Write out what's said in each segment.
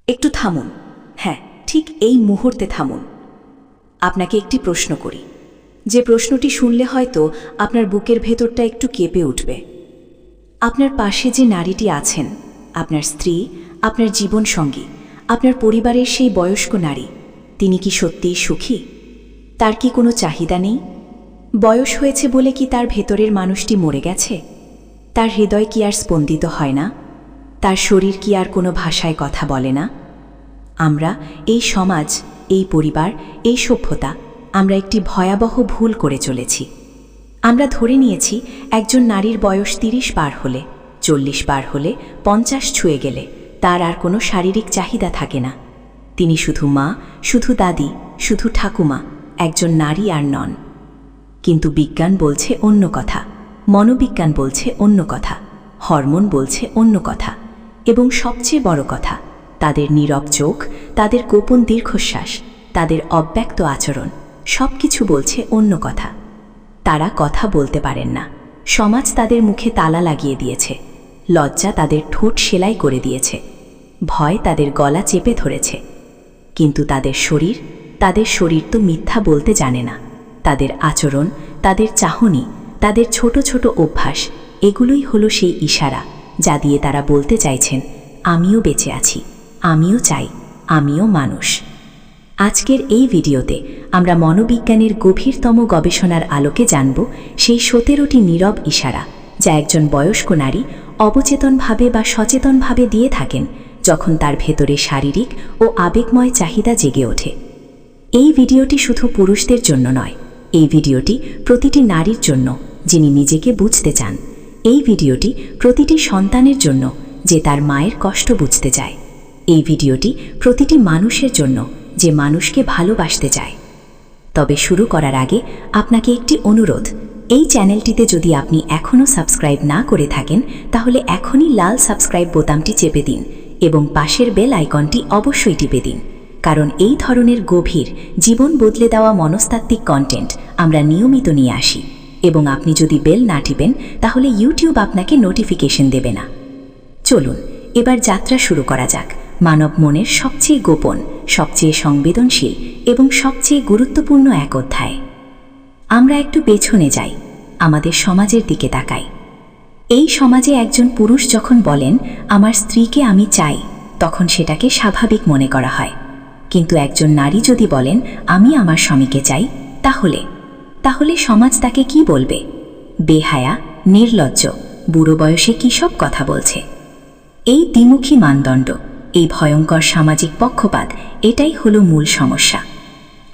একটু থামুন। হ্যাঁ, ঠিক এই মুহূর্তে থামুন। আপনাকে একটি প্রশ্ন করি, যে প্রশ্নটি শুনলে হয়তো আপনার বুকের ভেতরটা একটু কেঁপে উঠবে। আপনার পাশে যে নারীটি আছেন, আপনার স্ত্রী, আপনার জীবনসঙ্গী, আপনার পরিবারের সেই বয়স্ক নারী, তিনি কি সত্যিই সুখী? তার কি কোনো চাহিদা নেই? বয়স হয়েছে বলে কি তার ভেতরের মানুষটি মরে গেছে? তার হৃদয় কি আর স্পন্দিত হয় না? তার শরীর কি আর কোনো ভাষায় কথা বলে না? আমরা, এই সমাজ, এই পরিবার, এই সভ্যতা, আমরা একটি ভয়াবহ ভুল করে চলেছি। আমরা ধরে নিয়েছি একজন নারীর বয়স ৩০ পার হলে, ৪০ পার হলে, ৫০ ছুঁয়ে গেলে তার আর কোনো শারীরিক চাহিদা থাকে না। তিনি শুধু মা, শুধু দাদি, শুধু ঠাকুমা, একজন নারী আর নন। কিন্তু বিজ্ঞান বলছে অন্য কথা, মনোবিজ্ঞান বলছে অন্য কথা, হরমোন বলছে অন্য কথা, এবং সবচেয়ে বড় কথা, তাদের নীরব চোখ, তাদের গোপন দীর্ঘশ্বাস, তাদের অব্যক্ত আচরণ, সব কিছু বলছে অন্য কথা। তারা কথা বলতে পারেন না। সমাজ তাদের মুখে তালা লাগিয়ে দিয়েছে, লজ্জা তাদের ঠোঁট সেলাই করে দিয়েছে, ভয় তাদের গলা চেপে ধরেছে। কিন্তু তাদের শরীর তো মিথ্যা বলতে জানে না। তাদের আচরণ, তাদের চাহনি, তাদের ছোট ছোট অভ্যাস, এগুলোই হলো সেই ইশারা যা দিয়ে তারা বলতে চাইছেন, আমিও বেঁচে আছি, আমিও চাই, আমিও মানুষ। আজকের এই ভিডিওতে আমরা মনোবিজ্ঞানের গভীরতম গবেষণার আলোকে জানব সেই ১৭টি নীরব ইশারা যা একজন বয়স্ক নারী অবচেতনভাবে বা সচেতনভাবে দিয়ে থাকেন যখন তার ভেতরে শারীরিক ও আবেগময় চাহিদা জেগে ওঠে। এই ভিডিওটি শুধু পুরুষদের জন্য নয়, এই ভিডিওটি প্রতিটি নারীর জন্য যিনি নিজেকে বুঝতে চান। এই ভিডিওটি প্রতিটি সন্তানের জন্য যে তার মায়ের কষ্ট বুঝতে চায়। এই ভিডিওটি প্রতিটি মানুষের জন্য যে মানুষকে ভালোবাসতে চায়। তবে শুরু করার আগে আপনাকে একটি অনুরোধ, এই চ্যানেলটিতে যদি আপনি এখনও সাবস্ক্রাইব না করে থাকেন তাহলে এখনই লাল সাবস্ক্রাইব বোতামটি চেপে দিন এবং পাশের বেল আইকনটি অবশ্যই টিপে দিন, কারণ এই ধরনের গভীর, জীবন বদলে দেওয়া মনস্তাত্ত্বিক কন্টেন্ট আমরা নিয়মিত নিয়ে আসি, এবং আপনি যদি বেল না টিপেন তাহলে ইউটিউব আপনাকে নোটিফিকেশন দেবে না। চলুন এবার যাত্রা শুরু করা যাক মানব মনের সবচেয়ে গোপন, সবচেয়ে সংবেদনশীল এবং সবচেয়ে গুরুত্বপূর্ণ এক অধ্যায়। আমরা একটু পেছনে যাই, আমাদের সমাজের দিকে তাকাই। এই সমাজে একজন পুরুষ যখন বলেন, আমার স্ত্রীকে আমি চাই, তখন সেটাকে স্বাভাবিক মনে করা হয়। কিন্তু একজন নারী যদি বলেন, আমি আমার স্বামীকে চাই, তাহলে সমাজ তাকে কি বলবে? বেহায়া, নির্লজ্জ, বুড়ো বয়সে কী সব কথা বলছে। এই দ্বিমুখী মানদণ্ড, এই ভয়ঙ্কর সামাজিক পক্ষপাত, এটাই হলো মূল সমস্যা।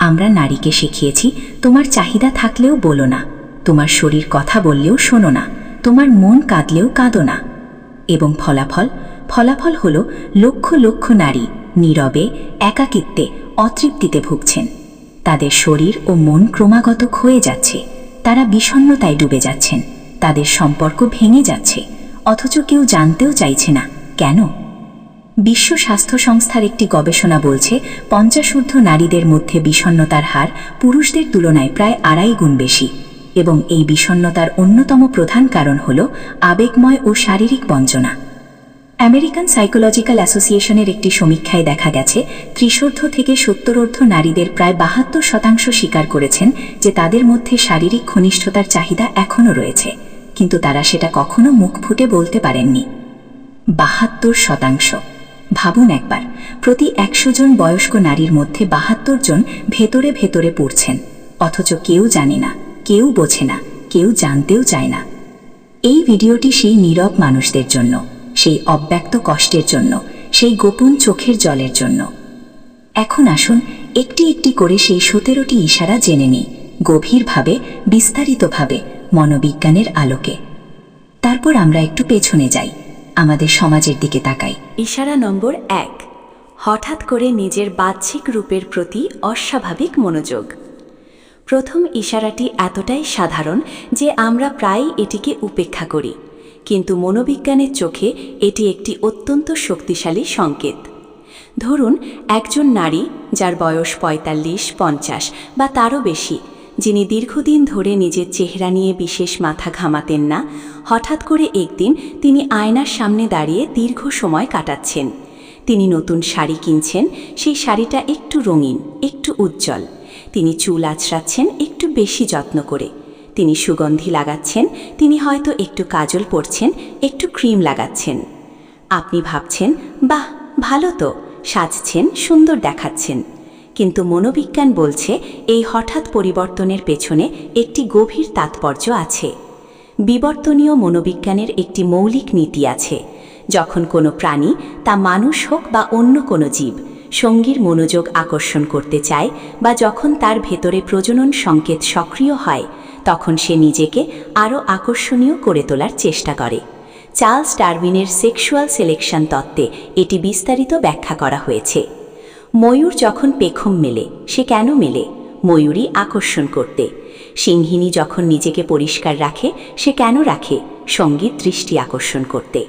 আমরা নারীকে শিখিয়েছি, তোমার চাহিদা থাকলেও বলো না, তোমার শরীর কথা বললেও শোনো না, তোমার মন কাঁদলেও কাঁদো না। এবং ফলাফল হলো লক্ষ লক্ষ নারী নীরবে, একাকিত্বে, অতৃপ্তিতে ভুগছেন। তাদের শরীর ও মন ক্রমাগত ক্ষয়ে যাচ্ছে, তারা বিষণ্ণতায় ডুবে যাচ্ছেন, তাদের সম্পর্ক ভেঙে যাচ্ছে, অথচ কেউ জানতেও চাইছে না কেন। বিশ্ব স্বাস্থ্য সংস্থার একটি গবেষণা বলছে ৫০ নারীদের মধ্যে বিষণ্ণতার হার পুরুষদের তুলনায় প্রায় ২.৫ গুণ বেশি, এবং এই বিষণ্ণতার অন্যতম প্রধান কারণ হল আবেগময় ও শারীরিক বঞ্চনা। আমেরিকান সাইকোলজিক্যাল অ্যাসোসিয়েশনের একটি সমীক্ষায় দেখা গেছে ৩০ থেকে ৭০ নারীদের প্রায় ৭২% স্বীকার করেছেন যে তাদের মধ্যে শারীরিক ঘনিষ্ঠতার চাহিদা এখনও রয়েছে, কিন্তু তারা সেটা কখনো মুখ ফুটে বলতে পারেননি। ৭২%। ভাবুন একবার, প্রতি ১০০ জন বয়স্ক নারীর মধ্যে ৭২ জন ভেতরে ভেতরে পড়ছেন, অথচ কেউ জানে না, কেউ বোঝে না, কেউ জানতেও চায় না। এই ভিডিওটি সেই নীরব মানুষদের জন্য, সেই অব্যক্ত কষ্টের জন্য, সেই গোপন চোখের জলের জন্য। এখন আসুন একটি একটি করে সেই ১৭টি ইশারা জেনে নিই, গভীরভাবে, বিস্তারিতভাবে, মনোবিজ্ঞানের আলোকে। তারপর আমরা একটু পেছনে যাই, আমাদের সমাজের দিকে তাকাই। ইশারা নম্বর ১, হঠাৎ করে নিজের বাহ্যিক রূপের প্রতি অস্বাভাবিক মনোযোগ। প্রথম ইশারাটি এতটাই সাধারণ যে আমরা প্রায়ই এটিকে উপেক্ষা করি, কিন্তু মনোবিজ্ঞানের চোখে এটি একটি অত্যন্ত শক্তিশালী সংকেত। ধরুন একজন নারী যার বয়স ৪৫, ৫০ বা তারও বেশি, যিনি দীর্ঘদিন ধরে নিজের চেহারা নিয়ে বিশেষ মাথা ঘামাতেন না, হঠাৎ করে একদিন তিনি আয়নার সামনে দাঁড়িয়ে দীর্ঘ সময় কাটাচ্ছেন। তিনি নতুন শাড়ি কিনছেন, সেই শাড়িটা একটু রঙিন, একটু উজ্জ্বল। তিনি চুল আঁচড়াচ্ছেন একটু বেশি যত্ন করে। তিনি সুগন্ধি লাগাচ্ছেন, তিনি হয়তো একটু কাজল পরছেন, একটু ক্রিম লাগাচ্ছেন। আপনি ভাবছেন, বাহ, ভালো তো, সাজছেন, সুন্দর দেখাচ্ছেন। কিন্তু মনোবিজ্ঞান বলছে এই হঠাৎ পরিবর্তনের পেছনে একটি গভীর তাৎপর্য আছে। বিবর্তনীয় মনোবিজ্ঞানের একটি মৌলিক নীতি আছে। যখন কোনো প্রাণী, তা মানুষ হোক বা অন্য কোনো জীব, সঙ্গীর মনোযোগ আকর্ষণ করতে চায় বা যখন তার ভেতরে প্রজনন সংকেত সক্রিয় হয়, তখন সে নিজেকে আরও আকর্ষণীয় করে তোলার চেষ্টা করে। চার্লস ডারউইনের সেক্সুয়াল সিলেকশন তত্ত্বে এটি বিস্তারিত ব্যাখ্যা করা হয়েছে। ময়ূর যখন পেখম মেলে, সে কেন মেলে? ময়ূরী আকর্ষণ করতে। সিংহিনী যখন নিজেকে পরিষ্কার রাখে, সে কেন রাখে? সঙ্গীর দৃষ্টি আকর্ষণ করতে।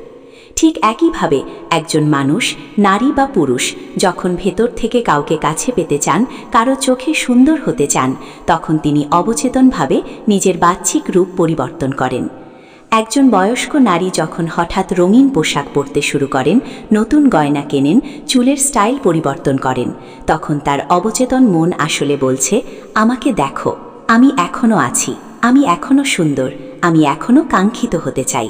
ঠিক একইভাবে একজন মানুষ, নারী বা পুরুষ, যখন ভেতর থেকে কাউকে কাছে পেতে চান, কারো চোখে সুন্দর হতে চান, তখন তিনি অবচেতনভাবে নিজের বাহ্যিক রূপ পরিবর্তন করেন। একজন বয়স্ক নারী যখন হঠাৎ রঙিন পোশাক পরতে শুরু করেন, নতুন গয়না কেনেন, চুলের স্টাইল পরিবর্তন করেন, তখন তার অবচেতন মন আসলে বলছে, আমাকে দেখো, আমি এখনও আছি, আমি এখনও সুন্দর, আমি এখনও কাঙ্ক্ষিত হতে চাই।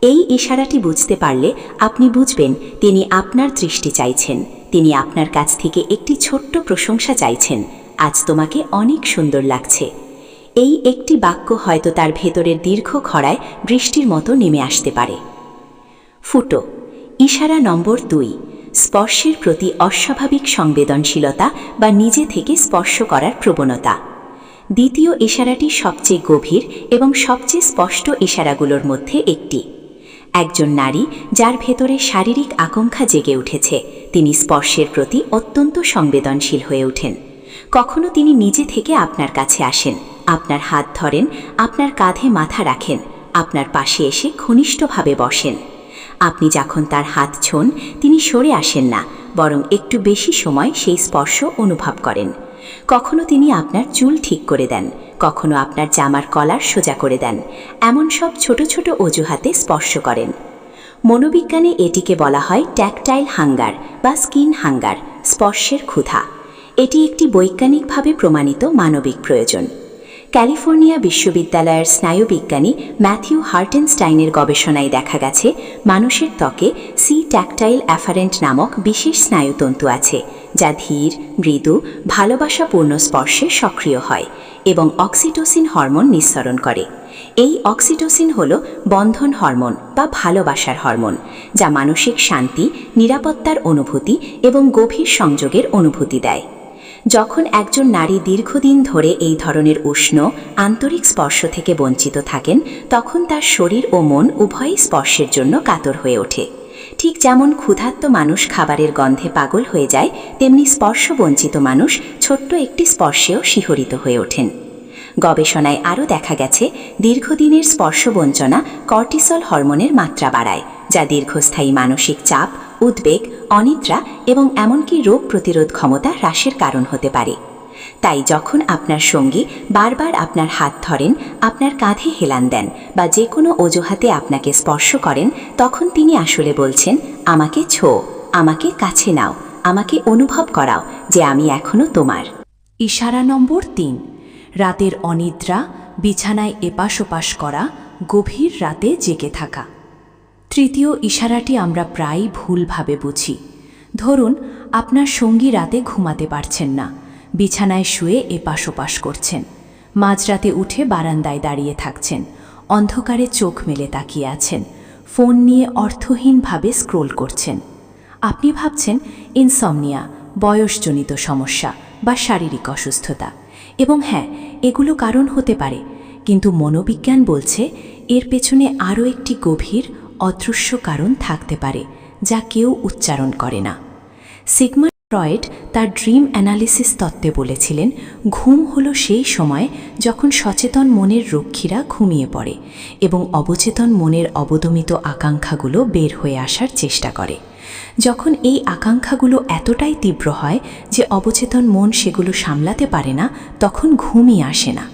এই ইশারাটি বুঝতে পারলে আপনি বুঝবেন তিনি আপনার দৃষ্টি চাইছেন, তিনি আপনার কাছ থেকে একটি ছোট্ট প্রশংসা চাইছেন, আজ তোমাকে অনেক সুন্দর লাগছে। এই একটি বাক্য হয়তো তার ভেতরের দীর্ঘ খরায় বৃষ্টির মতো নেমে আসতে পারে। ফুটো। ইশারা নম্বর 2, স্পর্শের প্রতি অস্বাভাবিক সংবেদনশীলতা বা নিজে থেকে স্পর্শ করার প্রবণতা। দ্বিতীয় ইশারাটি সবচেয়ে গভীর এবং সবচেয়ে স্পষ্ট ইশারাগুলোর মধ্যে একটি। একজন নারী যার ভেতরে শারীরিক আকাঙ্ক্ষা জেগে উঠেছে, তিনি স্পর্শের প্রতি অত্যন্ত সংবেদনশীল হয়ে ওঠেন। কখনো তিনি নিজে থেকে আপনার কাছে আসেন, আপনার হাত ধরেন, আপনার কাঁধে মাথা রাখেন, আপনার পাশে এসে ঘনিষ্ঠভাবে বসেন। আপনি যখন তার হাত ছোঁন, তিনি সরে আসেন না, বরং একটু বেশি সময় সেই স্পর্শ অনুভব করেন। কখনো তিনি আপনার চুল ঠিক করে দেন, কখনো আপনার জামার কলার সোজা করে দেন, এমন সব ছোট ছোট অজুহাতে স্পর্শ করেন। মনোবিজ্ঞানে এটিকে বলা হয় ট্যাকটাইল হাঙ্গার বা স্কিন হাঙ্গার, স্পর্শের ক্ষুধা। এটি একটি বৈজ্ঞানিকভাবে প্রমাণিত মানবিক প্রয়োজন। ক্যালিফোর্নিয়া বিশ্ববিদ্যালয়ের স্নায়ুবিজ্ঞানী ম্যাথিউ হার্টেনস্টাইনের গবেষণায় দেখা গেছে, মানুষের ত্বকে সি ট্যাকটাইল অ্যাফারেন্ট নামক বিশেষ স্নায়ুতন্তু আছে, যা ধীর, মৃদু, ভালোবাসাপূর্ণ স্পর্শে সক্রিয় হয় এবং অক্সিটোসিন হরমোন নিঃসরণ করে। এই অক্সিটোসিন হল বন্ধন হরমোন বা ভালোবাসার হরমোন, যা মানসিক শান্তি, নিরাপত্তার অনুভূতি এবং গভীর সংযোগের অনুভূতি দেয়। যখন একজন নারী দীর্ঘদিন ধরে এই ধরনের উষ্ণ, আন্তরিক স্পর্শ থেকে বঞ্চিত থাকেন, তখন তার শরীর ও মন উভয়ই স্পর্শের জন্য কাতর হয়ে ওঠে। ঠিক যেমন ক্ষুধার্ত মানুষ খাবারের গন্ধে পাগল হয়ে যায়, তেমনি স্পর্শবঞ্চিত মানুষ ছোট্ট একটি স্পর্শেও শিহরিত হয়ে ওঠেন। গবেষণায় আরও দেখা গেছে, দীর্ঘদিনের স্পর্শবঞ্চনা কর্টিসল হরমোনের মাত্রা বাড়ায়, যা দীর্ঘস্থায়ী মানসিক চাপ, উদ্বেগ, অনিদ্রা এবং এমনকি রোগ প্রতিরোধ ক্ষমতা হ্রাসের কারণ হতে পারে। তাই যখন আপনার সঙ্গী বারবার আপনার হাত ধরেন, আপনার কাঁধে হেলান দেন বা যে কোনো অজুহাতে আপনাকে স্পর্শ করেন, তখন তিনি আসলে বলছেন, আমাকে ছোঁও, আমাকে কাছে নাও, আমাকে অনুভব করাও যে আমি এখনও তোমার। ইশারা নম্বর 3, রাতের অনিদ্রা, বিছানায় এপাশ ওপাশ করা, গভীর রাতে জেগে থাকা। তৃতীয় ইশারাটি আমরা প্রায়ই ভুলভাবে বুঝি। ধরুন, আপনার সঙ্গী রাতে ঘুমাতে পারছেন না, বিছানায় শুয়ে এপাশ ওপাশ করছেন, মাঝরাতে উঠে বারান্দায় দাঁড়িয়ে থাকছেন, অন্ধকারে চোখ মেলে তাকিয়ে আছেন, ফোন নিয়ে অর্থহীনভাবে স্ক্রোল করছেন। আপনি ভাবছেন ইনসমনিয়া, বয়সজনিত সমস্যা বা শারীরিক অসুস্থতা, এবং হ্যাঁ, এগুলো কারণ হতে পারে, কিন্তু মনোবিজ্ঞান বলছে এর পেছনে আরও একটি গভীর, অদৃশ্য কারণ থাকতে পারে, যা কেউ উচ্চারণ করে না। সিগমন্ড ফ্রয়েড তার ড্রিম অ্যানালিসিস তত্ত্বে বলেছিলেন, ঘুম হলো সেই সময় যখন সচেতন মনের রক্ষীরা ঘুমিয়ে পড়ে এবং অবচেতন মনের অবদমিত আকাঙ্ক্ষাগুলো বের হয়ে আসার চেষ্টা করে। যখন এই আকাঙ্ক্ষাগুলো এতটাই তীব্র হয় যে অবচেতন মন সেগুলো সামলাতে পারে না, তখন ঘুমই আসে না।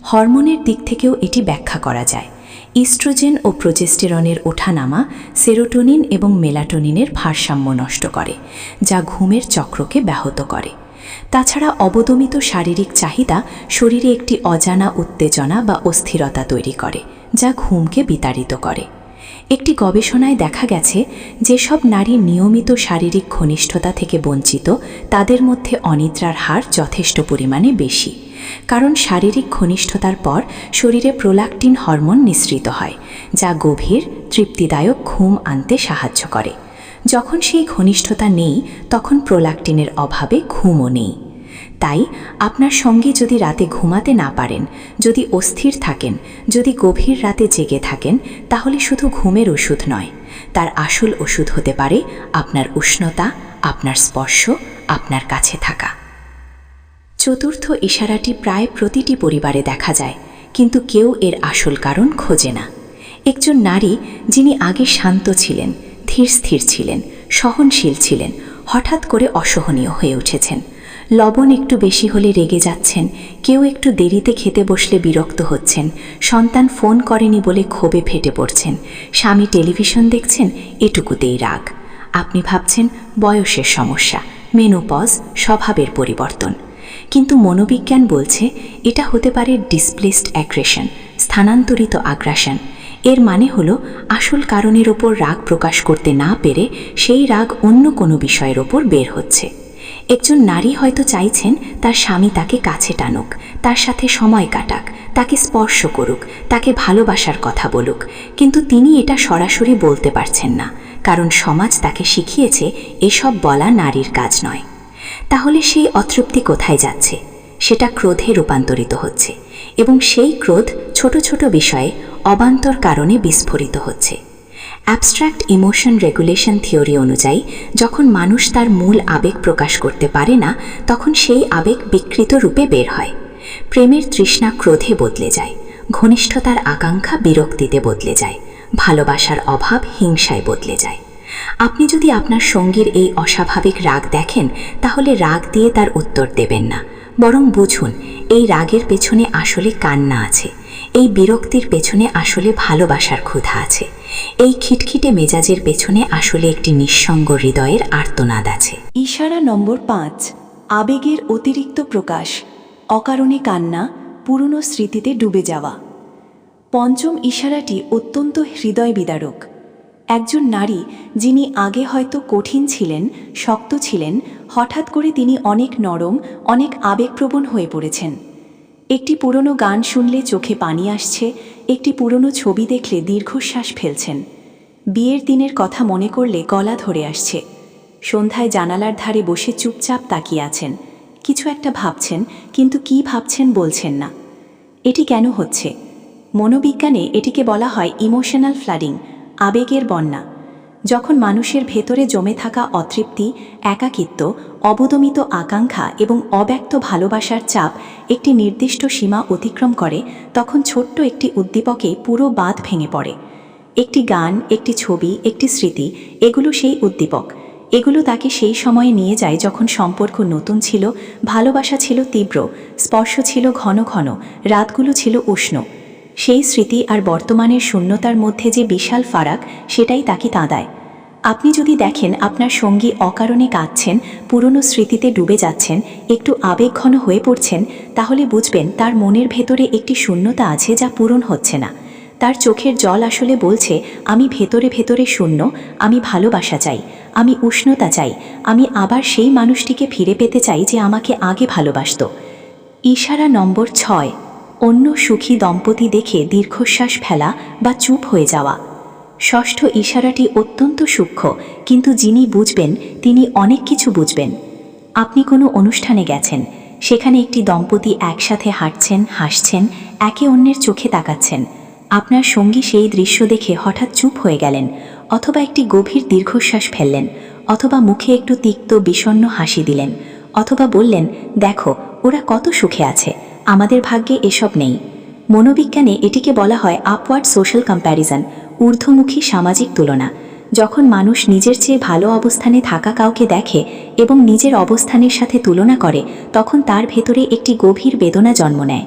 হরমোনের দিক থেকেও এটি ব্যাখ্যা করা যায়। ইস্ট্রোজেন ও প্রোজেস্টেরনের ওঠানামা সেরোটোনিন এবং মেলাটোনিনের ভারসাম্য নষ্ট করে, যা ঘুমের চক্রকে ব্যাহত করে। তাছাড়া অবদমিত শারীরিক চাহিদা শরীরে একটি অজানা উত্তেজনা বা অস্থিরতা তৈরি করে, যা ঘুমকে বিতাড়িত করে। একটি গবেষণায় দেখা গেছে যেসব নারী নিয়মিত শারীরিক ঘনিষ্ঠতা থেকে বঞ্চিত, তাদের মধ্যে অনিদ্রার হার যথেষ্ট পরিমাণে বেশি। কারণ শারীরিক ঘনিষ্ঠতার পর শরীরে প্রোল্যাক্টিন হরমোন নিঃসৃত হয়, যা গভীর তৃপ্তিদায়ক ঘুম আনতে সাহায্য করে। যখন সেই ঘনিষ্ঠতা নেই, তখন প্রোল্যাক্টিনের অভাবে ঘুমও নেই। তাই আপনার সঙ্গে যদি রাতে ঘুমাতে না পারেন, যদি অস্থির থাকেন, যদি গভীর রাতে জেগে থাকেন, তাহলে শুধু ঘুমের ওষুধ নয়, তার আসল ওষুধ হতে পারে আপনার উষ্ণতা, আপনার স্পর্শ, আপনার কাছে থাকা। চতুর্থ ইশারাটি প্রায় প্রতিটি পরিবারে দেখা যায়, কিন্তু কেউ এর আসল কারণ খোঁজে না। একজন নারী যিনি আগে শান্ত ছিলেন, ধীর স্থির ছিলেন, সহনশীল ছিলেন, হঠাৎ করে অসহনীয় হয়ে উঠেছেন। লবণ একটু বেশি হলে রেগে যাচ্ছেন, কেউ একটু দেরিতে খেতে বসলে বিরক্ত হচ্ছেন, সন্তান ফোন করেনি বলে ক্ষোভে ফেটে পড়ছেন, স্বামী টেলিভিশন দেখছেন, এটুকুতেই রাগ। আপনি ভাবছেন বয়সের সমস্যা, মেনোপজ, স্বভাবের পরিবর্তন। কিন্তু মনোবিজ্ঞান বলছে এটা হতে পারে ডিসপ্লেসড অ্যাগ্রেশন, স্থানান্তরিত আগ্রাসন। এর মানে হলো আসল কারণের ওপর রাগ প্রকাশ করতে না পেরে সেই রাগ অন্য কোনো বিষয়ের ওপর বের হচ্ছে। একজন নারী হয়তো চাইছেন তার স্বামী তাকে কাছে টানুক, তার সাথে সময় কাটাক, তাকে স্পর্শ করুক, তাকে ভালোবাসার কথা বলুক, কিন্তু তিনি এটা সরাসরি বলতে পারছেন না, কারণ সমাজ তাকে শিখিয়েছে এসব বলা নারীর কাজ নয়। তাহলে সেই অতৃপ্তি কোথায় যাচ্ছে? সেটা ক্রোধে রূপান্তরিত হচ্ছে, এবং সেই ক্রোধ ছোট ছোট বিষয়ে অবান্তর কারণে বিস্ফোরিত হচ্ছে। অ্যাবস্ট্র্যাক্ট ইমোশন রেগুলেশন থিওরি অনুযায়ী যখন মানুষ তার মূল আবেগ প্রকাশ করতে পারে না, তখন সেই আবেগ বিকৃত রূপে বের হয়। প্রেমের তৃষ্ণা ক্রোধে বদলে যায়, ঘনিষ্ঠতার আকাঙ্ক্ষা বিরক্তিতে বদলে যায়, ভালোবাসার অভাব হিংসায় বদলে যায়। আপনি যদি আপনার সঙ্গীর এই অস্বাভাবিক রাগ দেখেন, তাহলে রাগ দিয়ে তার উত্তর দেবেন না, বরং বুঝুন এই রাগের পেছনে আসলে কান্না আছে, এই বিরক্তির পেছনে আসলে ভালোবাসার ক্ষুধা আছে, এই খিটখিটে মেজাজের পেছনে আসলে একটি নিঃসঙ্গ হৃদয়ের আর্তনাদ আছে। ইশারা নম্বর 5, আবেগের অতিরিক্ত প্রকাশ, অকারণে কান্না, পুরনো স্মৃতিতে ডুবে যাওয়া। পঞ্চম ইশারাটি অত্যন্ত হৃদয় বিদারক। একজন নারী যিনি আগে হয়তো কঠিন ছিলেন, শক্ত ছিলেন, হঠাৎ করে তিনি অনেক নরম, অনেক আবেগপ্রবণ হয়ে পড়েছেন। একটি পুরনো গান শুনলে চোখে পানি আসছে, একটি পুরনো ছবি দেখলে দীর্ঘশ্বাস ফেলছেন, বিয়ের দিনের কথা মনে করলে গলা ধরে আসছে, সন্ধ্যায় জানালার ধারে বসে চুপচাপ তাকিয়ে আছেন, কিছু একটা ভাবছেন, কিন্তু কি ভাবছেন বলছেন না। এটি কেন হচ্ছে? মনোবিজ্ঞানে এটিকে বলা হয় ইমোশনাল ফ্লাডিং, আবেগের বন্যা। যখন মানুষের ভেতরে জমে থাকা অতৃপ্তি, একাকিত্ব, অবদমিত আকাঙ্ক্ষা এবং অব্যক্ত ভালোবাসার চাপ একটি নির্দিষ্ট সীমা অতিক্রম করে, তখন ছোট্ট একটি উদ্দীপকে পুরো বাঁধ ভেঙে পড়ে। একটি গান, একটি ছবি, একটি স্মৃতি, এগুলো সেই উদ্দীপক। এগুলো তাকে সেই সময়ে নিয়ে যায় যখন সম্পর্ক নতুন ছিল, ভালোবাসা ছিল তীব্র, স্পর্শ ছিল ঘন ঘন, রাতগুলো ছিল উষ্ণ। সেই স্মৃতি আর বর্তমানের শূন্যতার মধ্যে যে বিশাল ফারাক, সেটাই তাকে তাঁদায়। আপনি যদি দেখেন আপনার সঙ্গী অকারণে কাঁদছেন, পুরনো স্মৃতিতে ডুবে যাচ্ছেন, একটু আবেগঘন হয়ে পড়ছেন, তাহলে বুঝবেন তার মনের ভেতরে একটি শূন্যতা আছে যা পূরণ হচ্ছে না। তার চোখের জল আসলে বলছে, আমি ভেতরে ভেতরে শূন্য, আমি ভালোবাসা চাই, আমি উষ্ণতা চাই, আমি আবার সেই মানুষটিকে ফিরে পেতে চাই যে আমাকে আগে ভালোবাসত। ইশারা নম্বর 6, অন্য সুখী দম্পতি দেখে দীর্ঘশ্বাস ফেলা বা চুপ হয়ে যাওয়া। ষষ্ঠ ইশারাটি অত্যন্ত সূক্ষ্ম, কিন্তু যিনি বুঝবেন তিনি অনেক কিছু বুঝবেন। আপনি কোনো অনুষ্ঠানে গেছেন, সেখানে একটি দম্পতি একসাথে হাঁটছেন, হাসছেন, একে অন্যের চোখে তাকাচ্ছেন। আপনার সঙ্গী সেই দৃশ্য দেখে হঠাৎ চুপ হয়ে গেলেন, অথবা একটি গভীর দীর্ঘশ্বাস ফেললেন, অথবা মুখে একটু তিক্ত বিষণ্ণ হাসি দিলেন, অথবা বললেন, দেখো ওরা কত সুখে আছে, আমাদের ভাগ্যে এসব নেই। মনোবিজ্ঞানে এটিকে বলা হয় আপওয়ার্ড সোশ্যাল কম্প্যারিজন, ঊর্ধ্বমুখী সামাজিক তুলনা। যখন মানুষ নিজের চেয়ে ভালো অবস্থানে থাকা কাউকে দেখে এবং নিজের অবস্থানের সাথে তুলনা করে, তখন তার ভেতরে একটি গভীর বেদনা জন্ম নেয়।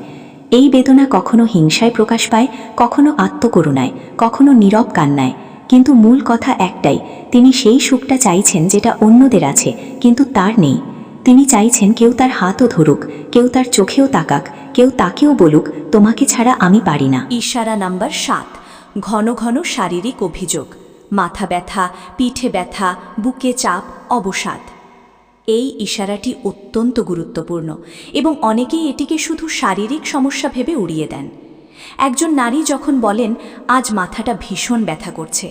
এই বেদনা কখনো হিংসায় প্রকাশ পায়, কখনো আত্মকরুণায়, কখনো নীরব কান্নায়, কিন্তু মূল কথা একটাই, তিনি সেই সুখটা চাইছেন যেটা অন্যদের আছে কিন্তু তার নেই। তিনি চাইছেন কেউ তার হাতও ধরুক, কেউ তার চোখেও তাকাক, কেউ তাকেও বলুক, তোমাকে ছাড়া আমি পারি না। ইশারা নাম্বার 7, ঘন ঘন শারীরিক অভিযোগ, মাথা ব্যথা, পিঠে ব্যথা, বুকে চাপ, অবসাদ। এই ইশারাটি অত্যন্ত গুরুত্বপূর্ণ এবং অনেকেই এটিকে শুধু শারীরিক সমস্যা ভেবে উড়িয়ে দেন। একজন নারী যখন বলেন, আজ মাথাটা ভীষণ ব্যথা করছে,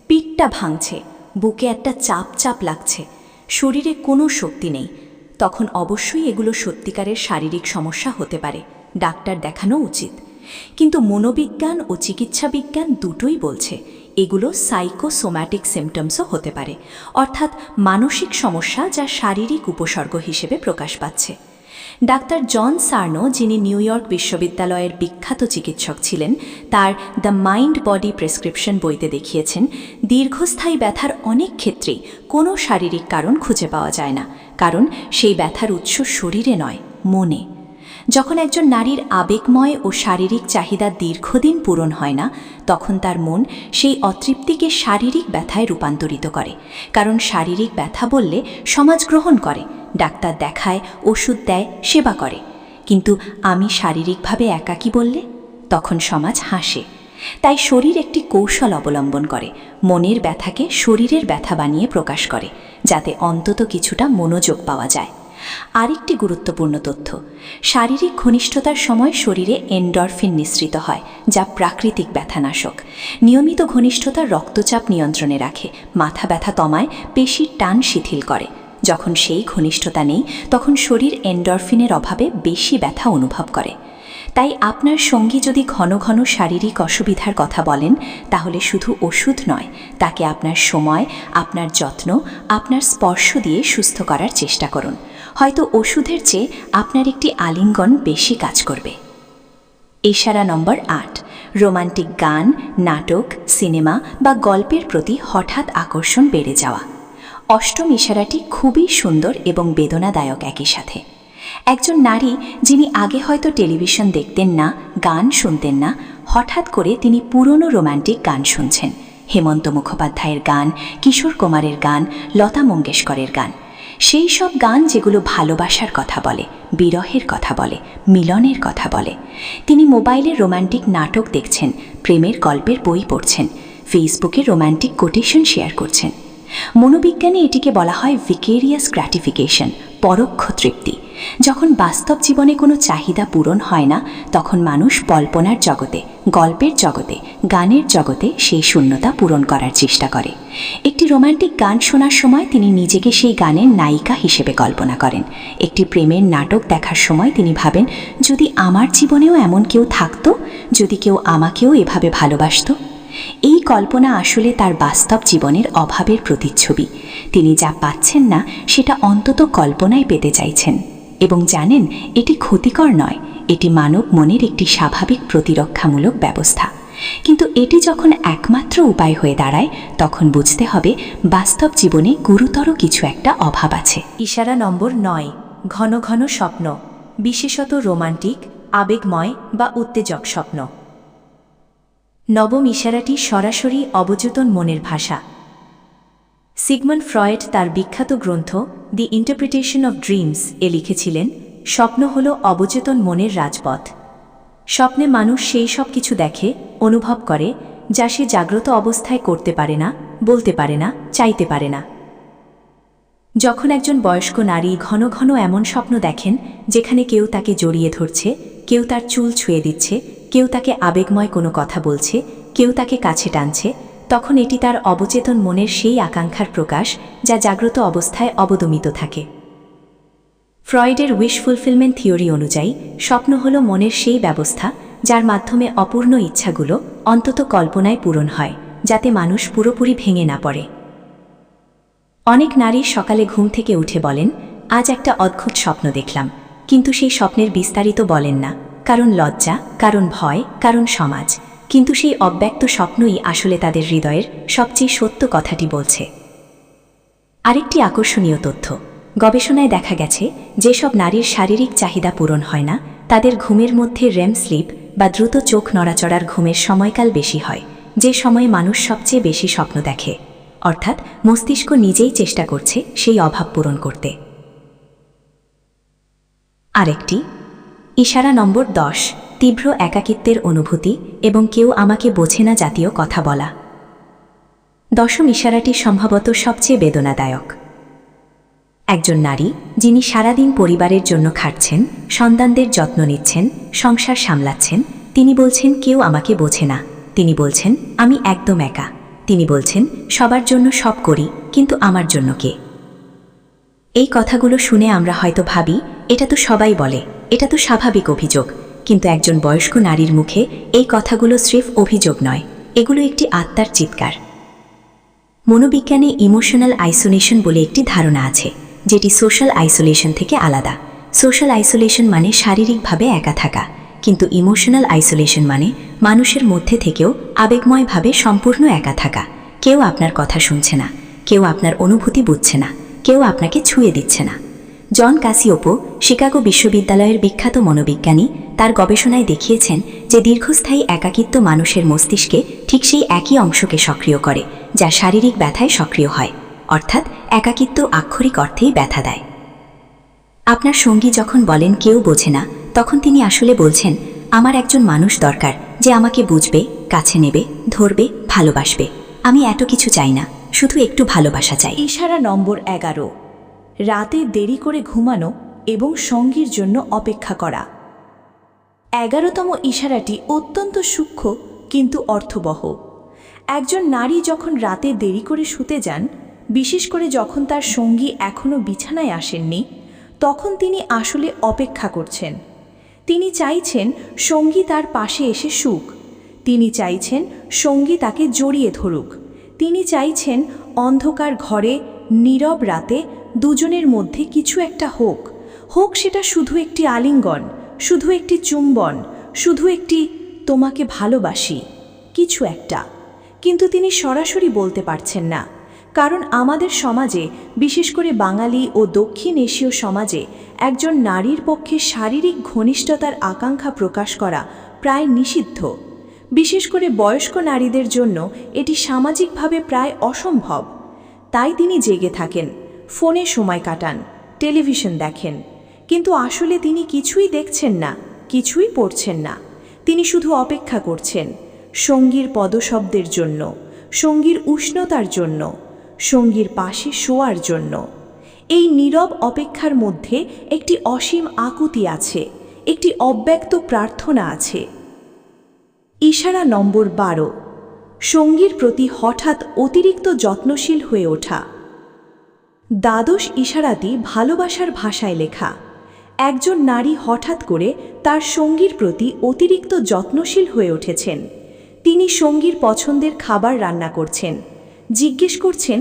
পিঠটা ভাঙছে, বুকে একটা চাপ চাপ লাগছে, শরীরে কোনো শক্তি নেই, তখন অবশ্যই এগুলো সত্যিকারের শারীরিক সমস্যা হতে পারে, ডাক্তার দেখানো উচিত। কিন্তু মনোবিজ্ঞান ও চিকিৎসা বিজ্ঞান দুটোই বলছে এগুলো সাইকোসোম্যাটিক সিমটমসও হতে পারে, অর্থাৎ মানসিক সমস্যা যা শারীরিক উপসর্গ হিসেবে প্রকাশ পাচ্ছে। ডাক্তার জন সার্নো, যিনি নিউ ইয়র্ক বিশ্ববিদ্যালয়ের বিখ্যাত চিকিৎসক ছিলেন, তার দ্য মাইন্ড বডি প্রেসক্রিপশন বইতে দেখিয়েছেন দীর্ঘস্থায়ী ব্যথার অনেক ক্ষেত্রেই কোনো শারীরিক কারণ খুঁজে পাওয়া যায় না, কারণ সেই ব্যথার উৎস শরীরে নয়, মনে। যখন একজন নারীর আবেগময় ও শারীরিক চাহিদা দীর্ঘদিন পূরণ হয় না, তখন তার মন সেই অতৃপ্তিকে শারীরিক ব্যথায় রূপান্তরিত করে, কারণ শারীরিক ব্যথা বললে সমাজ গ্রহণ করে, ডাক্তার দেখায়, ওষুধ দেয়, সেবা করে। কিন্তু আমি শারীরিকভাবে একাকী বললে তখন সমাজ হাসে। তাই শরীর একটি কৌশল অবলম্বন করে, মনের ব্যথাকে শরীরের ব্যথা বানিয়ে প্রকাশ করে, যাতে অন্তত কিছুটা মনোযোগ পাওয়া যায়। আরেকটি গুরুত্বপূর্ণ তথ্য, শারীরিক ঘনিষ্ঠতার সময় শরীরে এন্ডরফিন নিঃসৃত হয়, যা প্রাকৃতিক ব্যথানাশক। নিয়মিত ঘনিষ্ঠতা রক্তচাপ নিয়ন্ত্রণে রাখে, মাথা ব্যথা কমায়, পেশির টান শিথিল করে। যখন সেই ঘনিষ্ঠতা নেই, তখন শরীর এন্ডরফিনের অভাবে বেশি ব্যথা অনুভব করে। তাই আপনার সঙ্গী যদি ঘন ঘন শারীরিক অসুবিধার কথা বলেন, তাহলে শুধু ওষুধ নয়, তাকে আপনার সময়, আপনার যত্ন, আপনার স্পর্শ দিয়ে সুস্থ করার চেষ্টা করুন। হয়তো ওষুধের চেয়ে আপনার একটি আলিঙ্গন বেশি কাজ করবে। ইশারা নম্বর 8, রোমান্টিক গান, নাটক, সিনেমা বা গল্পের প্রতি হঠাৎ আকর্ষণ বেড়ে যাওয়া। অষ্টম ইশারাটি খুবই সুন্দর এবং বেদনাদায়ক একই সাথে। একজন নারী যিনি আগে হয়তো টেলিভিশন দেখতেন না, গান শুনতেন না, হঠাৎ করে তিনি পুরনো রোমান্টিক গান শুনছেন। হেমন্ত মুখোপাধ্যায়ের গান, কিশোর কুমারের গান, লতা মঙ্গেশকরের গান, সেই সব গান যেগুলো ভালোবাসার কথা বলে, বিরহের কথা বলে, মিলনের কথা বলে। তিনি মোবাইলে রোমান্টিক নাটক দেখছেন, প্রেমের গল্পের বই পড়ছেন, ফেসবুকে রোমান্টিক কোটেশন শেয়ার করছেন। মনোবিজ্ঞানে এটিকে বলা হয় ভিকেরিয়াস গ্র্যাটিফিকেশন, পরোক্ষ তৃপ্তি। যখন বাস্তব জীবনে কোনো চাহিদা পূরণ হয় না, তখন মানুষ কল্পনার জগতে, গল্পের জগতে, গানের জগতে সেই শূন্যতা পূরণ করার চেষ্টা করে। একটি রোমান্টিক গান শোনার সময় তিনি নিজেকে সেই গানের নায়িকা হিসেবে কল্পনা করেন। একটি প্রেমের নাটক দেখার সময় তিনি ভাবেন, যদি আমার জীবনেও এমন কেউ থাকতো, যদি কেউ আমাকেও এভাবে ভালোবাসত। এই কল্পনা আসলে তার বাস্তব জীবনের অভাবের প্রতিচ্ছবি। তিনি যা পাচ্ছেন না সেটা অন্তত কল্পনায় পেতে চাইছেন, এবং জানেন এটি ক্ষতিকর নয়, এটি মানব মনের একটি স্বাভাবিক প্রতিরক্ষামূলক ব্যবস্থা। কিন্তু এটি যখন একমাত্র উপায় হয়ে দাঁড়ায়, তখন বুঝতে হবে বাস্তব জীবনে গুরুতর কিছু একটা অভাব আছে। ইশারা নম্বর 9, ঘন ঘন স্বপ্ন, বিশেষত রোমান্টিক, আবেগময় বা উত্তেজক স্বপ্ন। নবম ইশারাটি সরাসরি অবচেতন মনের ভাষা। সিগমন্ড ফ্রয়েড তার বিখ্যাত গ্রন্থ দি ইন্টারপ্রিটেশন অফ ড্রিমস এ লিখেছিলেন, স্বপ্ন হল অবচেতন মনের রাজপথ। স্বপ্নে মানুষ সেই সব কিছু দেখে, অনুভব করে, যা সে জাগ্রত অবস্থায় করতে পারে না, বলতে পারে না, চাইতে পারে না। যখন একজন বয়স্ক নারী ঘন ঘন এমন স্বপ্ন দেখেন যেখানে কেউ তাকে জড়িয়ে ধরছে, কেউ তার চুল ছুঁয়ে দিচ্ছে, কেউ তাকে আবেগময় কোনো কথা বলছে, কেউ তাকে কাছে টানছে, তখন এটি তার অবচেতন মনের সেই আকাঙ্ক্ষার প্রকাশ যা জাগ্রত অবস্থায় অবদমিত থাকে। ফ্রয়েডের উইশ ফুলফিলমেন্ট থিওরি অনুযায়ী স্বপ্ন হল মনের সেই ব্যবস্থা যার মাধ্যমে অপূর্ণ ইচ্ছাগুলো অন্তত কল্পনায় পূরণ হয়, যাতে মানুষ পুরোপুরি ভেঙে না পড়ে। অনেক নারী সকালে ঘুম থেকে উঠে বলেন, আজ একটা অদ্ভুত স্বপ্ন দেখলাম, কিন্তু সেই স্বপ্নের বিস্তারিত বলেন না, কারণ লজ্জা, কারণ ভয়, কারণ সমাজ। কিন্তু সেই অব্যক্ত স্বপ্নই আসলে তাদের হৃদয়ের সবচেয়ে সত্য কথাটি বলছে। আরেকটি আকর্ষণীয় তথ্য, গবেষণায় দেখা গেছে যেসব নারীর শারীরিক চাহিদা পূরণ হয় না, তাদের ঘুমের মধ্যে রেম স্লিপ বা দ্রুত চোখ নড়াচড়ার ঘুমের সময়কাল বেশি হয়, যে সময়ে মানুষ সবচেয়ে বেশি স্বপ্ন দেখে, অর্থাৎ মস্তিষ্ক নিজেই চেষ্টা করছে সেই অভাব পূরণ করতে। আরেকটি ইশারা নম্বর 10, তীব্র একাকিত্বের অনুভূতি এবং কেউ আমাকে বোঝে না জাতীয় কথা বলা। 10ম ইশারাটি সম্ভবত সবচেয়ে বেদনাদায়ক। একজন নারী যিনি সারাদিন পরিবারের জন্য খাটছেন, সন্তানদের যত্ন নিচ্ছেন, সংসার সামলাচ্ছেন, তিনি বলছেন কেউ আমাকে বোঝে না। তিনি বলছেন আমি একদম একা। তিনি বলছেন সবার জন্য সব করি, কিন্তু আমার জন্য কে? এই কথাগুলো শুনে আমরা হয়তো ভাবি এটা তো সবাই বলে, এটা তো স্বাভাবিক অভিযোগ। কিন্তু একজন বয়স্ক নারীর মুখে এই কথাগুলো স্রেফ অভিযোগ নয়, এগুলো একটি আত্মার চিৎকার। মনোবিজ্ঞানে ইমোশনাল আইসোলেশন বলে একটি ধারণা আছে, যেটি সোশ্যাল আইসোলেশন থেকে আলাদা। সোশ্যাল আইসোলেশন মানে শারীরিকভাবে একা থাকা, কিন্তু ইমোশনাল আইসোলেশন মানে মানুষের মধ্যে থেকেও আবেগময়ভাবে সম্পূর্ণ একা থাকা। কেউ আপনার কথা শুনছে না, কেউ আপনার অনুভূতি বুঝছে না, কেউ আপনাকে ছুঁয়ে দিচ্ছে না। জন কাসিওপো, শিকাগো বিশ্ববিদ্যালয়ের বিখ্যাত মনোবিজ্ঞানী, তার গবেষণায় দেখিয়েছেন যে দীর্ঘস্থায়ী একাকিত্ব মানুষের মস্তিষ্কে ঠিক সেই একই অংশকে সক্রিয় করে যা শারীরিক ব্যথায় সক্রিয় হয়, অর্থাৎ একাকিত্ব আক্ষরিক অর্থেই ব্যথা দেয়। আপনার সঙ্গী যখন বলেন কেউ বোঝে না, তখন তিনি আসলে বলছেন আমার একজন মানুষ দরকার যে আমাকে বুঝবে, কাছে নেবে, ধরবে, ভালোবাসবে। আমি এত কিছু চাই না, শুধু একটু ভালোবাসা চাই। ইশারা নম্বর 11, রাতে দেরি করে ঘুমানো এবং সঙ্গীর জন্য অপেক্ষা করা। 11তম ইশারাটি অত্যন্ত সূক্ষ্ম কিন্তু অর্থবহ। একজন নারী যখন রাতে দেরি করে শুতে যান, বিশেষ করে যখন তার সঙ্গী এখনও বিছানায় আসেননি, তখন তিনি আসলে অপেক্ষা করছেন। তিনি চাইছেন সঙ্গী তার পাশে এসে শুক। তিনি চাইছেন সঙ্গী তাকে জড়িয়ে ধরুক। তিনি চাইছেন অন্ধকার ঘরে, নীরব রাতে দুজনের মধ্যে কিছু একটা হোক। হোক সেটা শুধু একটি আলিঙ্গন, শুধু একটি চুম্বন, শুধু একটি তোমাকে ভালোবাসি, কিছু একটা। কিন্তু তিনি সরাসরি বলতে পারছেন না, কারণ আমাদের সমাজে, বিশেষ করে বাঙালি ও দক্ষিণ এশীয় সমাজে, একজন নারীর পক্ষে শারীরিক ঘনিষ্ঠতার আকাঙ্ক্ষা প্রকাশ করা প্রায় নিষিদ্ধ। বিশেষ করে বয়স্ক নারীদের জন্য এটি সামাজিকভাবে প্রায় অসম্ভব। তাই তিনি জেগে থাকেন, ফোনে সময় কাটান, টেলিভিশন দেখেন, কিন্তু আসলে তিনি কিছুই দেখছেন না, কিছুই পড়ছেন না। তিনি শুধু অপেক্ষা করছেন সঙ্গীর পদশব্দের জন্য, সঙ্গীর উষ্ণতার জন্য, সঙ্গীর পাশে শোয়ার জন্য। এই নীরব অপেক্ষার মধ্যে একটি অসীম আকুতি আছে, একটি অব্যক্ত প্রার্থনা আছে। ইশারা নম্বর 12, সঙ্গীর প্রতি হঠাৎ অতিরিক্ত যত্নশীল হয়ে ওঠা। দ্বাদশ ইশারাটি ভালোবাসার ভাষায় লেখা। একজন নারী হঠাৎ করে তার সঙ্গীর প্রতি অতিরিক্ত যত্নশীল হয়ে উঠেছেন। তিনি সঙ্গীর পছন্দের খাবার রান্না করছেন, জিজ্ঞেস করছেন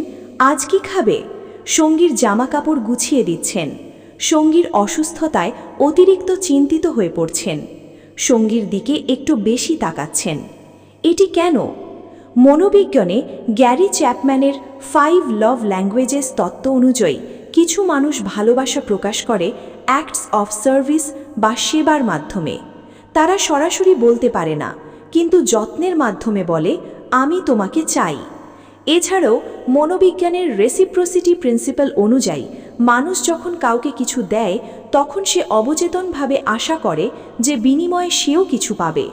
আজ কি খাবে, সঙ্গীর জামাকাপড় গুছিয়ে দিচ্ছেন, সঙ্গীর অসুস্থতায় অতিরিক্ত চিন্তিত হয়ে পড়ছেন, সঙ্গীর দিকে একটু বেশি তাকাচ্ছেন। এটি কেন? মনোবিজ্ঞানে গ্যারি চ্যাপম্যানের 5 লাভ ল্যাঙ্গুয়েজেস তত্ত্ব অনুযায়ী কিছু মানুষ ভালোবাসা প্রকাশ করে অ্যাক্টস অফ সার্ভিস বা সেবার মাধ্যমে। তারা সরাসরি বলতে পারে না, কিন্তু যত্নের মাধ্যমে বলে আমি তোমাকে চাই। এছাড়াও মনোবিজ্ঞানের রেসিপ্রোসিটি প্রিন্সিপাল অনুযায়ী মানুষ যখন কাউকে কিছু দেয়, তখন সে অবচেতনভাবে আশা করে যে বিনিময়ে সেও কিছু পাবে।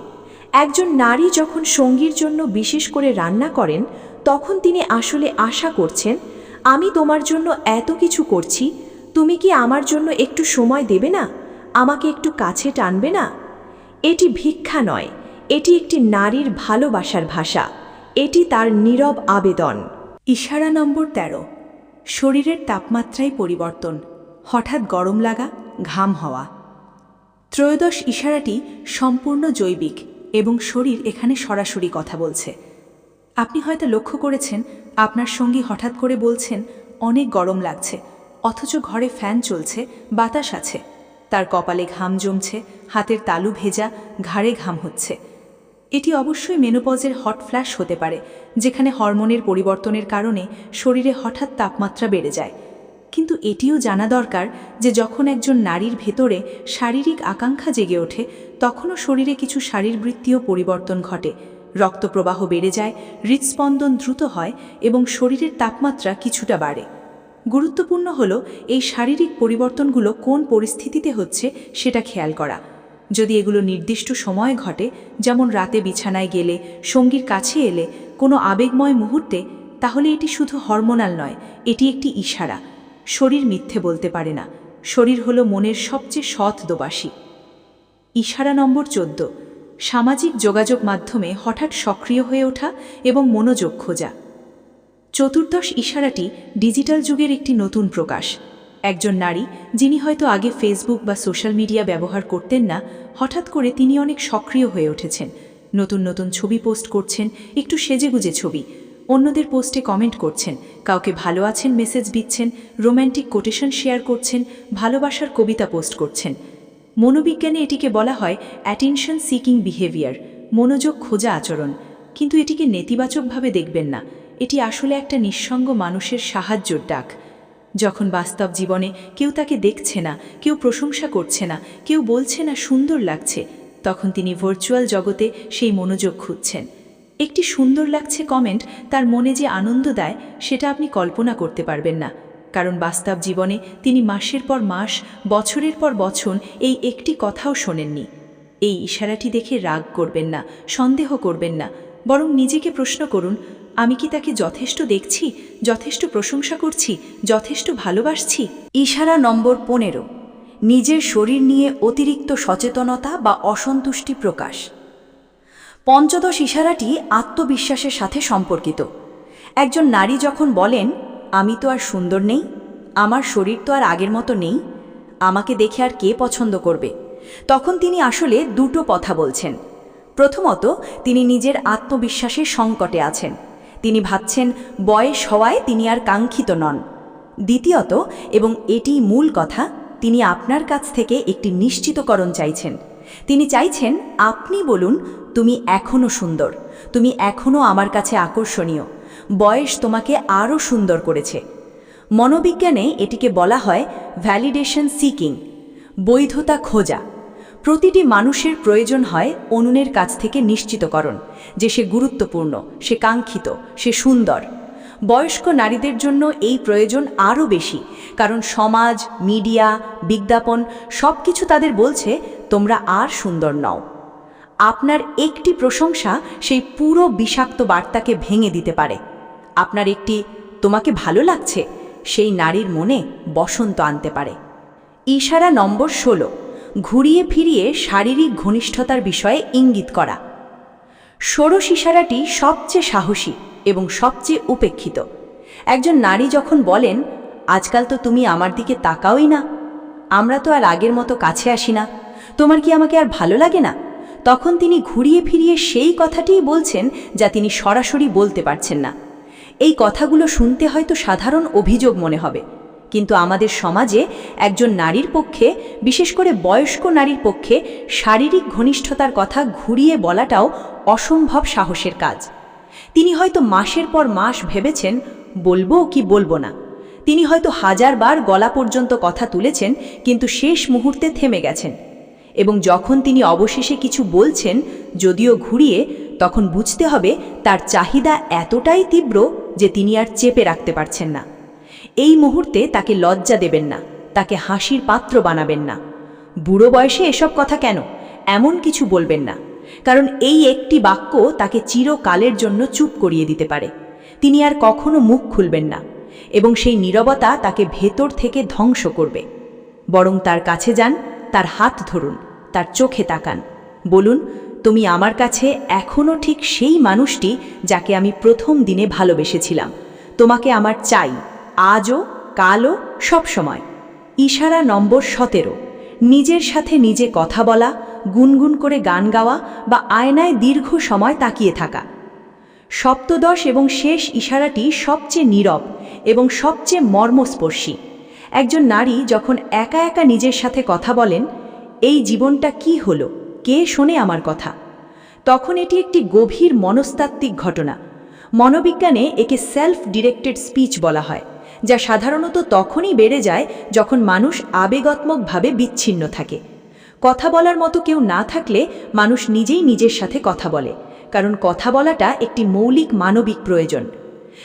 একজন নারী যখন সঙ্গীর জন্য বিশেষ করে রান্না করেন, তখন তিনি আসলে আশা করছেন আমি তোমার জন্য এত কিছু করছি, তুমি কি আমার জন্য একটু সময় দেবে না, আমাকে একটু কাছে টানবে না? এটি ভিক্ষা নয়, এটি একটি নারীর ভালোবাসার ভাষা, এটি তার নীরব আবেদন। ইশারা নম্বর 13, শরীরের তাপমাত্রায় পরিবর্তন, হঠাৎ গরম লাগা, ঘাম হওয়া। ত্রয়োদশ ইশারাটি সম্পূর্ণ জৈবিক এবং শরীর এখানে সরাসরি কথা বলছে। আপনি হয়তো লক্ষ্য করেছেন আপনার সঙ্গী হঠাৎ করে বলছেন অনেক গরম লাগছে, অথচ ঘরে ফ্যান চলছে, বাতাস আছে। তার কপালে ঘাম জমছে, হাতের তালু ভেজা, ঘাড়ে ঘাম হচ্ছে। এটি অবশ্যই মেনোপজের হট ফ্ল্যাশ হতে পারে, যেখানে হরমোনের পরিবর্তনের কারণে শরীরে হঠাৎ তাপমাত্রা বেড়ে যায়। কিন্তু এটিও জানা দরকার যে যখন একজন নারীর ভেতরে শারীরিক আকাঙ্ক্ষা জেগে ওঠে তখনও শরীরে কিছু শারীরবৃত্তীয় পরিবর্তন ঘটে। রক্তপ্রবাহ বেড়ে যায়, হৃদস্পন্দন দ্রুত হয় এবং শরীরের তাপমাত্রা কিছুটা বাড়ে। গুরুত্বপূর্ণ হলো এই শারীরিক পরিবর্তনগুলো কোন পরিস্থিতিতে হচ্ছে সেটা খেয়াল করা। যদি এগুলো নির্দিষ্ট সময়ে ঘটে, যেমন রাতে বিছানায় গেলে, সঙ্গীর কাছে এলে, কোনো আবেগময় মুহূর্তে, তাহলে এটি শুধু হরমোনাল নয়, এটি একটি ইশারা। শরীর মিথ্যে বলতে পারে না, শরীর হলো মনের সবচেয়ে সৎ দোবাসী। ইশারা নম্বর 14, সামাজিক যোগাযোগ মাধ্যমে হঠাৎ সক্রিয় হয়ে ওঠা এবং মনোযোগ খোঁজা। চতুর্দশ ইশারাটি ডিজিটাল যুগের একটি নতুন প্রকাশ। একজন নারী যিনি হয়তো আগে ফেসবুক বা সোশ্যাল মিডিয়া ব্যবহার করতেন না, হঠাৎ করে তিনি অনেক সক্রিয় হয়ে উঠেছেন। নতুন নতুন ছবি পোস্ট করছেন, একটু সেজেগুজে ছবি, অন্যদের পোস্টে কমেন্ট করছেন, কাউকে ভালো আছেন মেসেজ দিচ্ছেন, রোম্যান্টিক কোটেশন শেয়ার করছেন, ভালোবাসার কবিতা পোস্ট করছেন। মনোবিজ্ঞানে এটিকে বলা হয় অ্যাটেনশন সিকিং বিহেভিয়ার, মনোযোগ খোঁজা আচরণ। কিন্তু এটিকে নেতিবাচকভাবে দেখবেন না, এটি আসলে একটা নিঃসঙ্গ মানুষের সাহায্যর ডাক। যখন বাস্তব জীবনে কেউ তাকে দেখছে না, কেউ প্রশংসা করছে না, কেউ বলছে না সুন্দর লাগছে, তখন তিনি ভার্চুয়াল জগতে সেই মনোযোগ খুঁজছেন। একটি সুন্দর লাগছে কমেন্ট তার মনে যে আনন্দ দেয় সেটা আপনি কল্পনা করতে পারবেন না, কারণ বাস্তব জীবনে তিনি মাসের পর মাস, বছরের পর বছর এই একটি কথাও শোনেননি। এই ইশারাটি দেখে রাগ করবেন না, সন্দেহ করবেন না, বরং নিজেকে প্রশ্ন করুন, আমি কি তাকে যথেষ্ট দেখছি, যথেষ্ট প্রশংসা করছি, যথেষ্ট ভালোবাসছি? ইশারা নম্বর 15, নিজের শরীর নিয়ে অতিরিক্ত সচেতনতা বা অসন্তুষ্টি প্রকাশ। পঞ্চদশ ইশারাটি আত্মবিশ্বাসের সাথে সম্পর্কিত। একজন নারী যখন বলেন, আমি তো আর সুন্দর নেই, আমার শরীর তো আর আগের মতো নেই, আমাকে দেখে আর কে পছন্দ করবে, তখন তিনি আসলে দুটো কথা বলছেন। প্রথমত, তিনি নিজের আত্মবিশ্বাসের সংকটে আছেন। তিনি ভাবছেন বয়স হওয়ায় তিনি আর কাঙ্ক্ষিত নন। দ্বিতীয়ত, এবং এটি মূল কথা, তিনি আপনার কাছ থেকে একটি নিশ্চিতকরণ চাইছেন। তিনি চাইছেন আপনি বলুন, তুমি এখনও সুন্দর, তুমি এখনও আমার কাছে আকর্ষণীয়, বয়স তোমাকে আরও সুন্দর করেছে। মনোবিজ্ঞানে এটিকে বলা হয় ভ্যালিডেশন সিকিং, বৈধতা খোঁজা। প্রতিটি মানুষের প্রয়োজন হয় অন্যের কাছ থেকে নিশ্চিতকরণ যে সে গুরুত্বপূর্ণ, সে কাঙ্ক্ষিত, সে সুন্দর। বয়স্ক নারীদের জন্য এই প্রয়োজন আরও বেশি, কারণ সমাজ, মিডিয়া, বিজ্ঞাপন সব কিছু তাদের বলছে তোমরা আর সুন্দর নও। আপনার একটি প্রশংসা সেই পুরো বিষাক্ত বার্তাকে ভেঙে দিতে পারে। আপনার একটি তোমাকে ভালো লাগছে সেই নারীর মনে বসন্ত আনতে পারে। ইশারা নম্বর 16, ঘুরিয়ে ফিরিয়ে শারীরিক ঘনিষ্ঠতার বিষয়ে ইঙ্গিত করা। ষোড়শ ইশারাটি সবচেয়ে সাহসী এবং সবচেয়ে উপেক্ষিত। একজন নারী যখন বলেন, আজকাল তো তুমি আমার দিকে তাকাওই না, আমরা তো আর আগের মতো কাছে আসি না, তোমার কি আমাকে আর ভালো লাগে না, তখন তিনি ঘুরিয়ে ফিরিয়ে সেই কথাটিই বলছেন যা তিনি সরাসরি বলতে পারছেন না। এই কথাগুলো শুনতে হয়তো সাধারণ অভিযোগ মনে হবে, কিন্তু আমাদের সমাজে একজন নারীর পক্ষে, বিশেষ করে বয়স্ক নারীর পক্ষে, শারীরিক ঘনিষ্ঠতার কথা ঘুরিয়ে বলাটাও অসম্ভব সাহসের কাজ। তিনি হয়তো মাসের পর মাস ভেবেছেন বলবো কি বলবো না। তিনি হয়তো 1000 বার গলা পর্যন্ত কথা তুলেছেন, কিন্তু শেষ মুহূর্তে থেমে গেছেন। এবং যখন তিনি অবশেষে কিছু বলছেন, যদিও ঘুরিয়ে, তখন বুঝতে হবে তার চাহিদা এতটাই তীব্র যে তিনি আর চেপে রাখতে পারছেন না। এই মুহূর্তে তাকে লজ্জা দেবেন না, তাকে হাসির পাত্র বানাবেন না। বুড়ো বয়সে এসব কথা কেন, এমন কিছু বলবেন না, কারণ এই একটি বাক্য তাকে চিরকালের জন্য চুপ করিয়ে দিতে পারে। তিনি আর কখনো মুখ খুলবেন না, এবং সেই নীরবতা তাকে ভেতর থেকে ধ্বংস করবে। বরং তার কাছে যান, তার হাত ধরুন, তার চোখে তাকান, বলুন, তুমি আমার কাছে এখনও ঠিক সেই মানুষটি যাকে আমি প্রথম দিনে ভালোবেসেছিলাম। তোমাকে আমার চাই, আজও, কালও, সব সময়। ইশারা নম্বর 17, নিজের সাথে নিজে কথা বলা, গুনগুন করে গান গাওয়া বা আয়নায় দীর্ঘ সময় তাকিয়ে থাকা। সপ্তদশ এবং শেষ ইশারাটি সবচেয়ে নীরব এবং সবচেয়ে মর্মস্পর্শী। একজন নারী যখন একা একা নিজের সাথে কথা বলেন, এই জীবনটা কি হলো, কে শোনে আমার কথা, তখন এটি একটি গভীর মনস্তাত্ত্বিক ঘটনা। মনোবিজ্ঞানে একে সেলফ ডিরেক্টেড স্পিচ বলা হয়, যা সাধারণত তখনই বেড়ে যায় যখন মানুষ আবেগাত্মকভাবে বিচ্ছিন্ন থাকে। কথা বলার মতো কেউ না থাকলে মানুষ নিজেই নিজের সাথে কথা বলে, কারণ কথা বলাটা একটি মৌলিক মানবিক প্রয়োজন।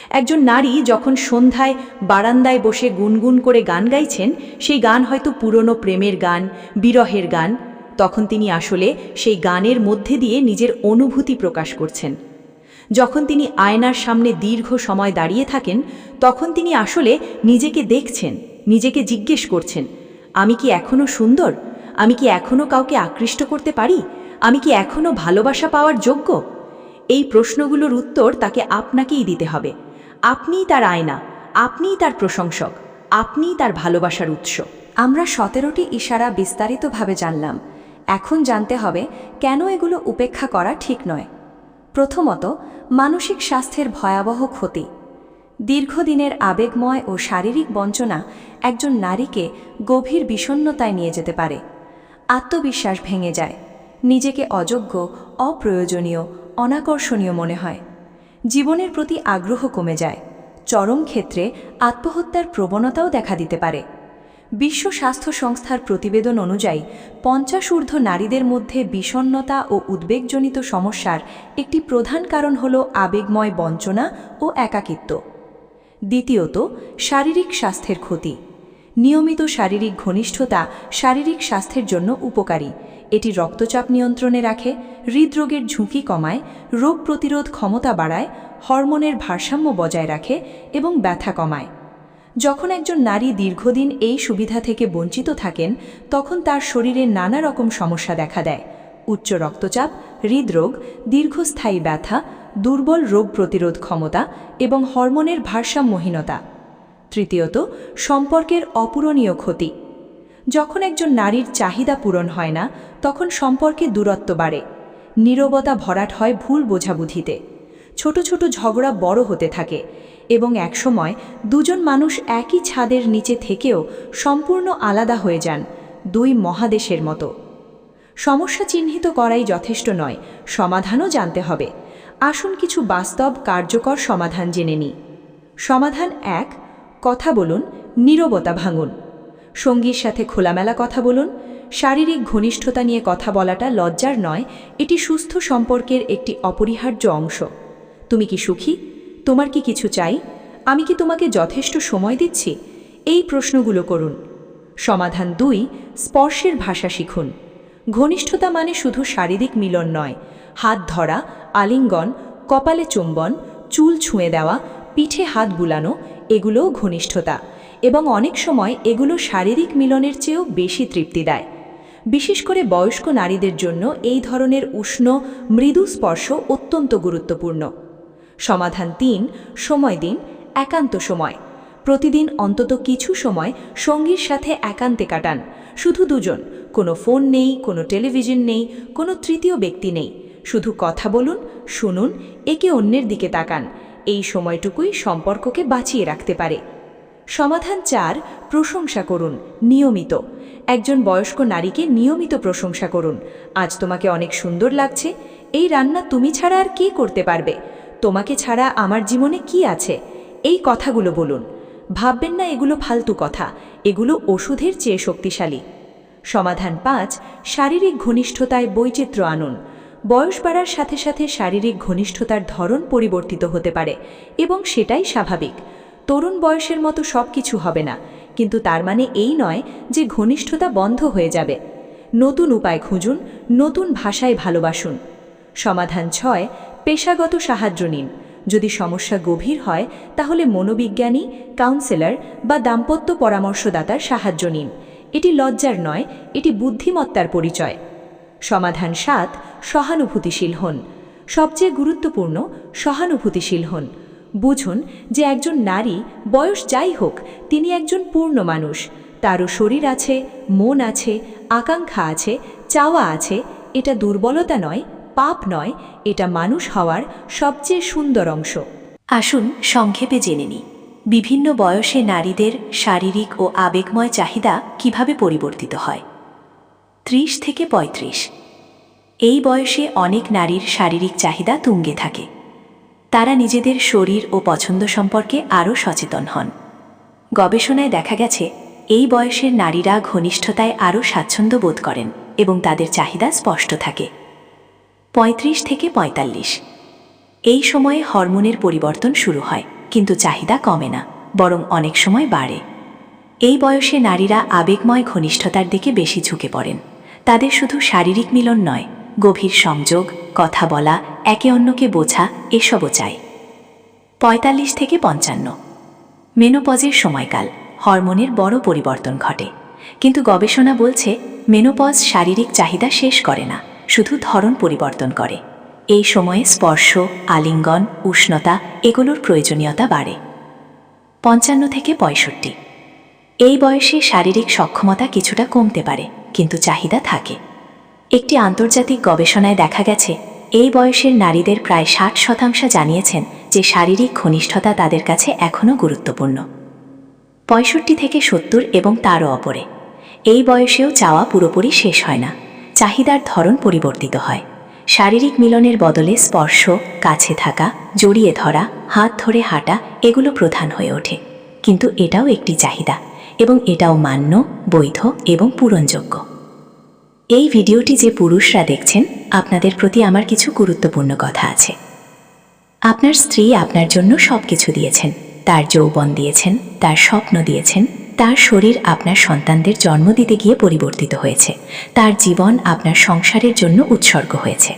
একজন নারী যখন সন্ধ্যায় বারান্দায় বসে গুনগুন করে গান গাইছেন, সেই গান হয়তো পুরনো প্রেমের গান, বিরহের গান, তখন তিনি আসলে সেই গানের মধ্যে দিয়ে নিজের অনুভূতি প্রকাশ করছেন। যখন তিনি আয়নার সামনে দীর্ঘ সময় দাঁড়িয়ে থাকেন, তখন তিনি আসলে নিজেকে দেখছেন, নিজেকে জিজ্ঞেস করছেন, আমি কি এখনো সুন্দর? আমি কি এখনো কাউকে আকৃষ্ট করতে পারি? আমি কি এখনো ভালোবাসা পাওয়ার যোগ্য? এই প্রশ্নগুলোর উত্তর তাকে আপনাকেই দিতে হবে। আপনিই তার আয়না, আপনিই তার প্রশংসক, আপনিই তার ভালোবাসার উৎস। আমরা 17টি ইশারা বিস্তারিতভাবে জানলাম। এখন জানতে হবে কেন এগুলো উপেক্ষা করা ঠিক নয়। প্রথমত, মানসিক স্বাস্থ্যের ভয়াবহ ক্ষতি। দীর্ঘদিনের আবেগময় ও শারীরিক বঞ্চনা একজন নারীকে গভীর বিষণ্ণতায় নিয়ে যেতে পারে। আত্মবিশ্বাস ভেঙে যায়, নিজেকে অযোগ্য, অপ্রয়োজনীয়, অনাকর্ষণীয় মনে হয়। জীবনের প্রতি আগ্রহ কমে যায়। চরম ক্ষেত্রে আত্মহত্যার প্রবণতাও দেখা দিতে পারে। বিশ্ব স্বাস্থ্য সংস্থার প্রতিবেদন অনুযায়ী 50 ঊর্ধ্ব নারীদের মধ্যে বিষণ্ণতা ও উদ্বেগজনিত সমস্যার একটি প্রধান কারণ হল আবেগময় বঞ্চনা ও একাকিত্ব। দ্বিতীয়ত, শারীরিক স্বাস্থ্যের ক্ষতি। নিয়মিত শারীরিক ঘনিষ্ঠতা শারীরিক স্বাস্থ্যের জন্য উপকারী। এটি রক্তচাপ নিয়ন্ত্রণে রাখে, হৃদরোগের ঝুঁকি কমায়, রোগ প্রতিরোধ ক্ষমতা বাড়ায়, হরমোনের ভারসাম্য বজায় রাখে এবং ব্যথা কমায়। যখন একজন নারী দীর্ঘদিন এই সুবিধা থেকে বঞ্চিত থাকেন, তখন তার শরীরে নানা রকম সমস্যা দেখা দেয়: উচ্চ রক্তচাপ, হৃদরোগ, দীর্ঘস্থায়ী ব্যথা, দুর্বল রোগ প্রতিরোধ ক্ষমতা এবং হরমোনের ভারসাম্যহীনতা। তৃতীয়ত, সম্পর্কের অপূরণীয় ক্ষতি। যখন একজন নারীর চাহিদা পূরণ হয় না, তখন সম্পর্কে দূরত্ব বাড়ে, নীরবতা ভরাট হয় ভুল বোঝাবুঝিতে, ছোট ছোট ঝগড়া বড় হতে থাকে এবং একসময় দুজন মানুষ একই ছাদের নিচে থেকেও সম্পূর্ণ আলাদা হয়ে যান, দুই মহাদেশের মতো। সমস্যা চিহ্নিত করাই যথেষ্ট নয়, সমাধানও জানতে হবে। আসুন কিছু বাস্তব কার্যকর সমাধান জেনে নিই। সমাধান 1, কথা বলুন, নীরবতা ভাঙুন। সঙ্গীর সাথে খোলামেলা কথা বলুন। শারীরিক ঘনিষ্ঠতা নিয়ে কথা বলাটা লজ্জার নয়, এটি সুস্থ সম্পর্কের একটি অপরিহার্য অংশ। তুমি কি সুখী? তোমার কি কিছু চাই? আমি কি তোমাকে যথেষ্ট সময় দিচ্ছি? এই প্রশ্নগুলো করুন। সমাধান 2, স্পর্শের ভাষা শিখুন। ঘনিষ্ঠতা মানে শুধু শারীরিক মিলন নয়, হাত ধরা, আলিঙ্গন, কপালে চুম্বন, চুল ছুঁয়ে দেওয়া, পিঠে হাত বুলানো, এগুলোও ঘনিষ্ঠতা, এবং অনেক সময় এগুলো শারীরিক মিলনের চেয়েও বেশি তৃপ্তি দেয়। বিশেষ করে বয়স্ক নারীদের জন্য এই ধরনের উষ্ণ, মৃদু স্পর্শ অত্যন্ত গুরুত্বপূর্ণ। সমাধান 3, সময় দিন, একান্ত সময়। প্রতিদিন অন্তত কিছু সময় সঙ্গীর সাথে একান্তে কাটান, শুধু দুজন, কোনো ফোন নেই, কোনো টেলিভিশন নেই, কোনো তৃতীয় ব্যক্তি নেই। শুধু কথা বলুন, শুনুন, একে অন্যের দিকে তাকান। এই সময়টুকুই সম্পর্ককে বাঁচিয়ে রাখতে পারে। সমাধান 4, প্রশংসা করুন, নিয়মিত। একজন বয়স্ক নারীকে নিয়মিত প্রশংসা করুন। আজ তোমাকে অনেক সুন্দর লাগছে, এই রান্না তুমি ছাড়া আর কে করতে পারবে, তোমাকে ছাড়া আমার জীবনে কি আছে, এই কথাগুলো বলুন। ভাববেন না এগুলো ফালতু কথা, এগুলো ওষুধের চেয়ে শক্তিশালী। সমাধান 5, শারীরিক ঘনিষ্ঠতায় বৈচিত্র্য আনুন। বয়স বাড়ার সাথে সাথে শারীরিক ঘনিষ্ঠতার ধরন পরিবর্তিত হতে পারে এবং সেটাই স্বাভাবিক। তরুণ বয়সের মতো সব কিছু হবে না, কিন্তু তার মানে এই নয় যে ঘনিষ্ঠতা বন্ধ হয়ে যাবে। নতুন উপায় খুঁজুন, নতুন ভাষায় ভালোবাসুন। সমাধান 6, পেশাগত সাহায্য নিন। যদি সমস্যা গভীর হয় তাহলে মনোবিজ্ঞানী, কাউন্সেলর বা দাম্পত্য পরামর্শদাতার সাহায্য নিন। এটি লজ্জার নয়, এটি বুদ্ধিমত্তার পরিচয়। সমাধান 7, সহানুভূতিশীল হন। সবচেয়ে গুরুত্বপূর্ণ, সহানুভূতিশীল হন। বুঝুন যে একজন নারী, বয়স যাই হোক, তিনি একজন পূর্ণ মানুষ। তারও শরীর আছে, মন আছে, আকাঙ্ক্ষা আছে, চাওয়া আছে। এটা দুর্বলতা নয়, পাপ নয়, এটা মানুষ হওয়ার সবচেয়ে সুন্দর অংশ। আসুন সংক্ষেপে জেনে নিই বিভিন্ন বয়সে নারীদের শারীরিক ও আবেগময় চাহিদা কিভাবে পরিবর্তিত হয়। 30 থেকে 35। এই বয়সে অনেক নারীর শারীরিক চাহিদা তুঙ্গে থাকে। তারা নিজেদের শরীর ও পছন্দ সম্পর্কে আরও সচেতন হন। গবেষণায় দেখা গেছে এই বয়সের নারীরা ঘনিষ্ঠতায় আরও স্বাচ্ছন্দ্য বোধ করেন এবং তাদের চাহিদা স্পষ্ট থাকে। ৩৫ থেকে ৪৫ এই সময়ে হরমোনের পরিবর্তন শুরু হয়, কিন্তু চাহিদা কমে না, বরং অনেক সময় বাড়ে। এই বয়সে নারীরা আবেগময় ঘনিষ্ঠতার দিকে বেশি ঝুঁকে পড়েন। তাদের শুধু শারীরিক মিলন নয়, গভীর সংযোগ, কথা বলা, একে অন্যকে বোঝা এসবও চাই। ৪৫ থেকে ৫৫ মেনোপজের সময়কাল, হরমোনের বড় পরিবর্তন ঘটে। কিন্তু গবেষণা বলছে মেনোপজ শারীরিক চাহিদা শেষ করে না, শুধু ধরন পরিবর্তন করে। এই সময়ে স্পর্শ, আলিঙ্গন, উষ্ণতা এগুলোর প্রয়োজনীয়তা বাড়ে। ৫৫ থেকে ৬৫ এই বয়সে শারীরিক সক্ষমতা কিছুটা কমতে পারে, কিন্তু চাহিদা থাকে। একটি আন্তর্জাতিক গবেষণায় দেখা গেছে এই বয়সের নারীদের প্রায় ৬০% জানিয়েছেন যে শারীরিক ঘনিষ্ঠতা তাদের কাছে এখনও গুরুত্বপূর্ণ। ৬৫ থেকে ৭০ এবং তারও অপরে এই বয়সেও চাওয়া পুরোপুরি শেষ হয় না, চাহিদার ধরন পরিবর্তিত হয়। শারীরিক মিলনের বদলে স্পর্শ, কাছে থাকা, জড়িয়ে ধরা, হাত ধরে হাঁটা এগুলো প্রধান হয়ে ওঠে। কিন্তু এটাও একটি চাহিদা, এবং এটাও মান্য, বৈধ এবং পূরণযোগ্য। এই ভিডিওটি যে পুরুষরা দেখছেন, আপনাদের প্রতি আমার কিছু গুরুত্বপূর্ণ কথা আছে। আপনার স্ত্রী আপনার জন্য সব কিছু দিয়েছেন, তার যৌবন দিয়েছেন, তার স্বপ্ন দিয়েছেন, তার শরীর আপনার সন্তানদের জন্ম দিতে গিয়ে পরিবর্তিত হয়েছে, তার জীবন আপনার সংসারের জন্য উৎসর্গ হয়েছে।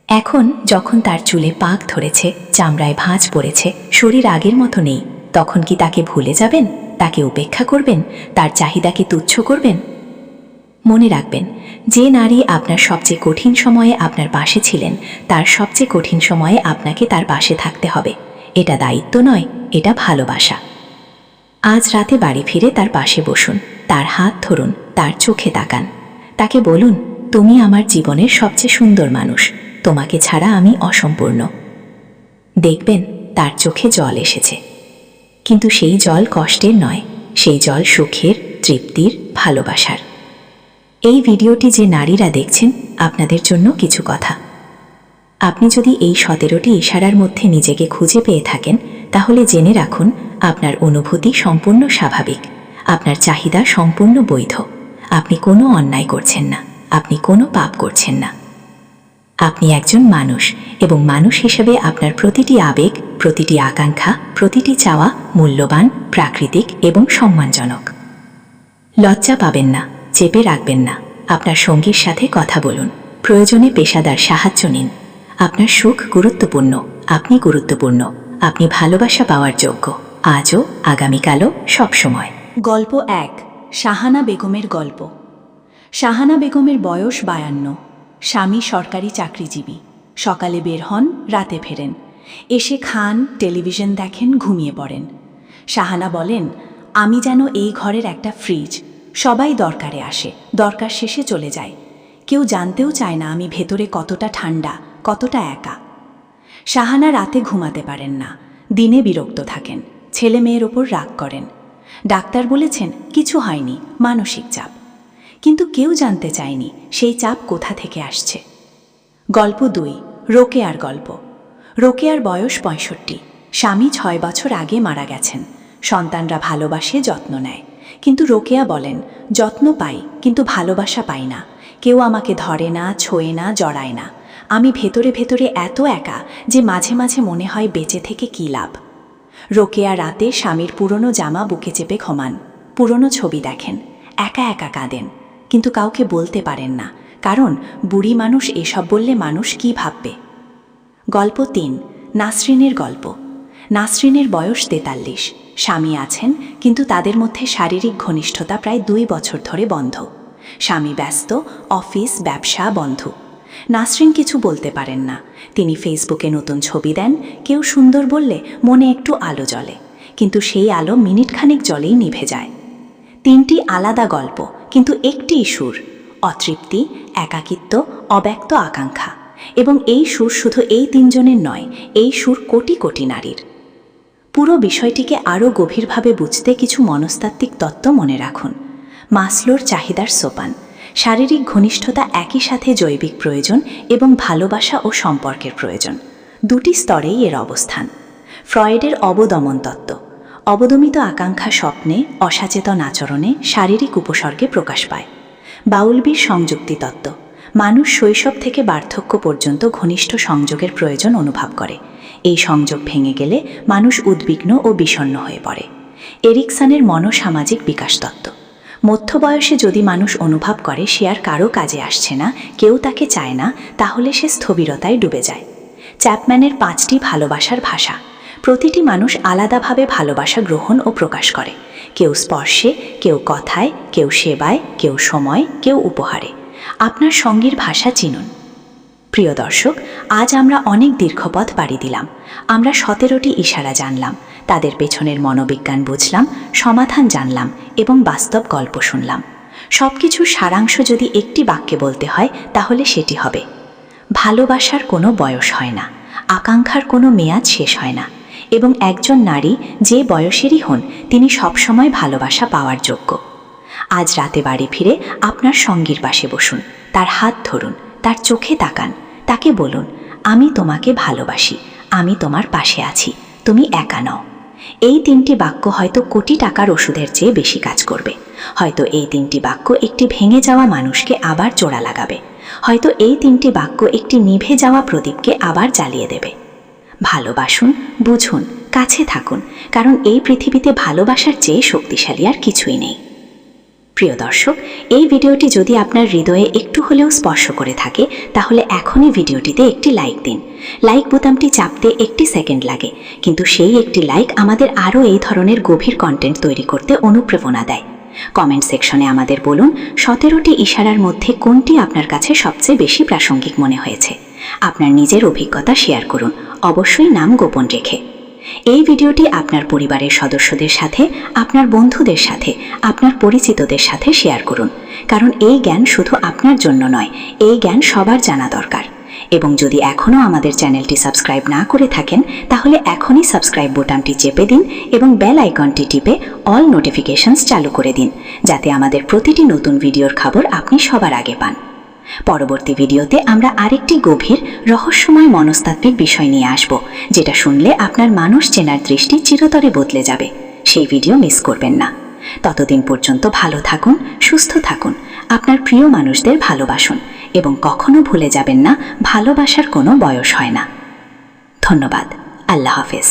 এখন যখন তার চুলে পাক ধরেছে, চামড়ায় ভাঁজ পড়েছে, শরীর আগের মতো নেই, তখন কি তাকে ভুলে যাবেন? তাকে উপেক্ষা করবেন? তার চাহিদাকে তুচ্ছ করবেন? মনে রাখবেন, যে নারী আপনার সবচেয়ে কঠিন সময়ে আপনার পাশে ছিলেন, তার সবচেয়ে কঠিন সময়ে আপনাকে তার পাশে থাকতে হবে। এটা দায়িত্ব নয়, এটা ভালোবাসা। আজ রাতে বাড়ি ফিরে তার পাশে বসুন, তার হাত ধরুন, তার চোখে তাকান, তাকে বলুন, তুমি আমার জীবনের সবচেয়ে সুন্দর মানুষ, তোমাকে ছাড়া আমি অসম্পূর্ণ। দেখবেন তার চোখে জল এসেছে, কিন্তু সেই জল কষ্টের নয়, সেই জল সুখের, তৃপ্তির, ভালোবাসার। এই ভিডিওটি যে নারীরা দেখছেন, আপনাদের জন্য কিছু কথা। আপনি যদি এই 17টি ইশারার মধ্যে নিজেকে খুঁজে পেয়ে থাকেন, তাহলে জেনে রাখুন আপনার অনুভূতি সম্পূর্ণ স্বাভাবিক, আপনার চাহিদা সম্পূর্ণ বৈধ। আপনি কোনো অন্যায় করছেন না, আপনি কোনো পাপ করছেন না। আপনি একজন মানুষ, এবং মানুষ হিসেবে আপনার প্রতিটি আবেগ, প্রতিটি আকাঙ্ক্ষা, প্রতিটি চাওয়া মূল্যবান, প্রাকৃতিক এবং সম্মানজনক। লজ্জা পাবেন না, চেপে রাখবেন না। আপনার সঙ্গীর সাথে কথা বলুন, প্রয়োজনে পেশাদার সাহায্য নিন। আপনার সুখ গুরুত্বপূর্ণ, আপনি গুরুত্বপূর্ণ, আপনি ভালোবাসা পাওয়ার যোগ্য, আজও, আগামীকালও, সবসময়। গল্প ১, শাহানা বেগমের গল্প। শাহানা বেগমের বয়স 52, স্বামী সরকারি চাকরিজীবী। সকালে বের হন, রাতে ফেরেন, এসে খান, টেলিভিশন দেখেন, ঘুমিয়ে পড়েন। শাহানা বলেন, আমি যেন এই ঘরের একটা ফ্রিজ, সবাই দরকারে আসে, দরকার শেষে চলে যায়। কেউ জানতেও চায় না আমি ভেতরে কতটা ঠান্ডা, কতটা একা। শাহানা রাতে ঘুমাতে পারেন না, দিনে বিরক্ত থাকেন, ছেলে মেয়ের ওপর রাগ করেন। ডাক্তার বলেছেন কিছু হয়নি, মানসিক চাপ। কিন্তু কেউ জানতে চায়নি সেই চাপ কোথা থেকে আসছে। গল্প ২, রোকেয়ার গল্প। রোকেয়ার বয়স ৬৫, স্বামী ৬ বছর আগে মারা গেছেন। সন্তানরা ভালোবাসে, যত্ন নেয়, কিন্তু রোকেয়া বলেন, যত্ন পাই কিন্তু ভালোবাসা পাই না। কেউ আমাকে ধরে না, ছোঁয়ে না, জড়ায় না। আমি ভেতরে ভেতরে এত একা যে মাঝে মাঝে মনে হয় বেঁচে থেকে কী লাভ। রোকেয়া রাতে স্বামীর পুরনো জামা বুকে চেপে ঘুমান, পুরনো ছবি দেখেন, একা একা কাঁদেন, কিন্তু কাউকে বলতে পারেন না, কারণ বুড়ি মানুষ এসব বললে মানুষ কি ভাববে। গল্প ৩, নাসরিনের গল্প। নাসরিনের বয়স ৪৩, স্বামী আছেন, কিন্তু তাদের মধ্যে শারীরিক ঘনিষ্ঠতা প্রায় ২ বছর ধরে বন্ধ। স্বামী ব্যস্ত, অফিস, ব্যবসা বন্ধ। নাসরিন কিছু বলতে পারেন না। তিনি ফেসবুকে নতুন ছবি দেন, কেউ সুন্দর বললে মনে একটু আলো জ্বলে, কিন্তু সেই আলো মিনিটখানেক জলেই নিভে যায়। 3টি আলাদা গল্প, কিন্তু একটিই সুর, অতৃপ্তি, একাকিত্ব, অব্যক্ত আকাঙ্ক্ষা। এবং এই সুর শুধু এই 3 জনের নয়, এই সুর কোটি কোটি নারীর। পুরো বিষয়টিকে আরও গভীরভাবে বুঝতে কিছু মনস্তাত্ত্বিক তত্ত্ব মনে রাখুন। মাসলোর চাহিদার সোপান। শারীরিক ঘনিষ্ঠতা একই সাথে জৈবিক প্রয়োজন এবং ভালোবাসা ও সম্পর্কের প্রয়োজন, 2টি স্তরেই এর অবস্থান। ফ্রয়েডের অবদমন তত্ত্ব। অবদমিত আকাঙ্ক্ষা স্বপ্নে, অসচেতন আচরণে, শারীরিক উপসর্গে প্রকাশ পায়। বাউলবির সংযুক্তি তত্ত্ব: মানুষ শৈশব থেকে বার্ধক্য পর্যন্ত ঘনিষ্ঠ সংযোগের প্রয়োজন অনুভব করে। এই সংযোগ ভেঙে গেলে মানুষ উদ্বিগ্ন ও বিষণ্ণ হয়ে পড়ে। এরিকসনের মনোসামাজিক বিকাশ তত্ত্ব: মধ্য বয়সে যদি মানুষ অনুভব করে সে আর কারো কাজে আসছে না, কেউ তাকে চায় না, তাহলে সে স্থবিরতায় ডুবে যায়। চ্যাপম্যানের 5টি ভালোবাসার ভাষা: প্রতিটি মানুষ আলাদাভাবে ভালোবাসা গ্রহণ ও প্রকাশ করে। কেউ স্পর্শে, কেউ কথায়, কেউ সেবায়, কেউ সময়, কেউ উপহারে। আপনার সঙ্গীর ভাষা চিনুন। প্রিয় দর্শক, আজ আমরা অনেক দীর্ঘপথ পাড়ি দিলাম। আমরা 17টি ইশারা জানলাম, তাদের পেছনের মনোবিজ্ঞান বুঝলাম, সমাধান জানলাম এবং বাস্তব গল্প শুনলাম। সবকিছুর সারাংশ যদি একটি বাক্যে বলতে হয় তাহলে সেটি হবে: ভালোবাসার কোনো বয়স হয় না, আকাঙ্ক্ষার কোনো মেয়াদ শেষ হয় না, এবং একজন নারী যে বয়সেরই হন তিনি সবসময় ভালোবাসা পাওয়ার যোগ্য। আজ রাতে বাড়ি ফিরে আপনার সঙ্গীর পাশে বসুন, তার হাত ধরুন, তার চোখে তাকান, তাকে বলুন, আমি তোমাকে ভালোবাসি, আমি তোমার পাশে আছি, তুমি একা নও। এই 3টি বাক্য হয়তো কোটি টাকার ওষুধের চেয়ে বেশি কাজ করবে। হয়তো এই 3টি বাক্য একটি ভেঙে যাওয়া মানুষকে আবার জোড়া লাগাবে। হয়তো এই 3টি বাক্য একটি নিভে যাওয়া প্রদীপকে আবার জ্বালিয়ে দেবে। ভালোবাসুন, বুঝুন, কাছে থাকুন, কারণ এই পৃথিবীতে ভালোবাসার চেয়ে শক্তিশালী আর কিছুই নেই। প্রিয় দর্শক, এই ভিডিওটি যদি আপনার হৃদয়ে একটু হলেও স্পর্শ করে থাকে তাহলে এখনই ভিডিওটিতে একটি লাইক দিন। লাইক বোতামটি চাপতে 1 সেকেন্ড লাগে, কিন্তু সেই একটি লাইক আমাদের আরও এই ধরনের গভীর কন্টেন্ট তৈরি করতে অনুপ্রেরণা দেয়। কমেন্ট সেকশনে আমাদের বলুন 17টি ইশারার মধ্যে কোনটি আপনার কাছে সবচেয়ে বেশি প্রাসঙ্গিক মনে হয়েছে। আপনার নিজের অভিজ্ঞতা শেয়ার করুন, অবশ্যই নাম গোপন রেখে। এই ভিডিওটি আপনার পরিবারের সদস্যদের সাথে, আপনার বন্ধুদের সাথে, আপনার পরিচিতদের সাথে শেয়ার করুন, কারণ এই জ্ঞান শুধু আপনার জন্য নয়, এই জ্ঞান সবার জানা দরকার। এবং যদি এখনও আমাদের চ্যানেলটি সাবস্ক্রাইব না করে থাকেন তাহলে এখনই সাবস্ক্রাইব বোতামটি চেপে দিন এবং বেল আইকনটি টিপে অল নোটিফিকেশনস চালু করে দিন, যাতে আমাদের প্রতিটি নতুন ভিডিওর খবর আপনি সবার আগে পান। পরবর্তী ভিডিওতে আমরা আরেকটি গভীর রহস্যময় মনস্তাত্ত্বিক বিষয় নিয়ে আসব, যেটা শুনলে আপনার মানুষ চেনার দৃষ্টি চিরতরে বদলে যাবে। সেই ভিডিও মিস করবেন না। ততদিন পর্যন্ত ভালো থাকুন, সুস্থ থাকুন, আপনার প্রিয় মানুষদের ভালোবাসুন এবং কখনো ভুলে যাবেন না ভালোবাসার কোনো বয়স হয় না। ধন্যবাদ। আল্লাহ হাফেজ।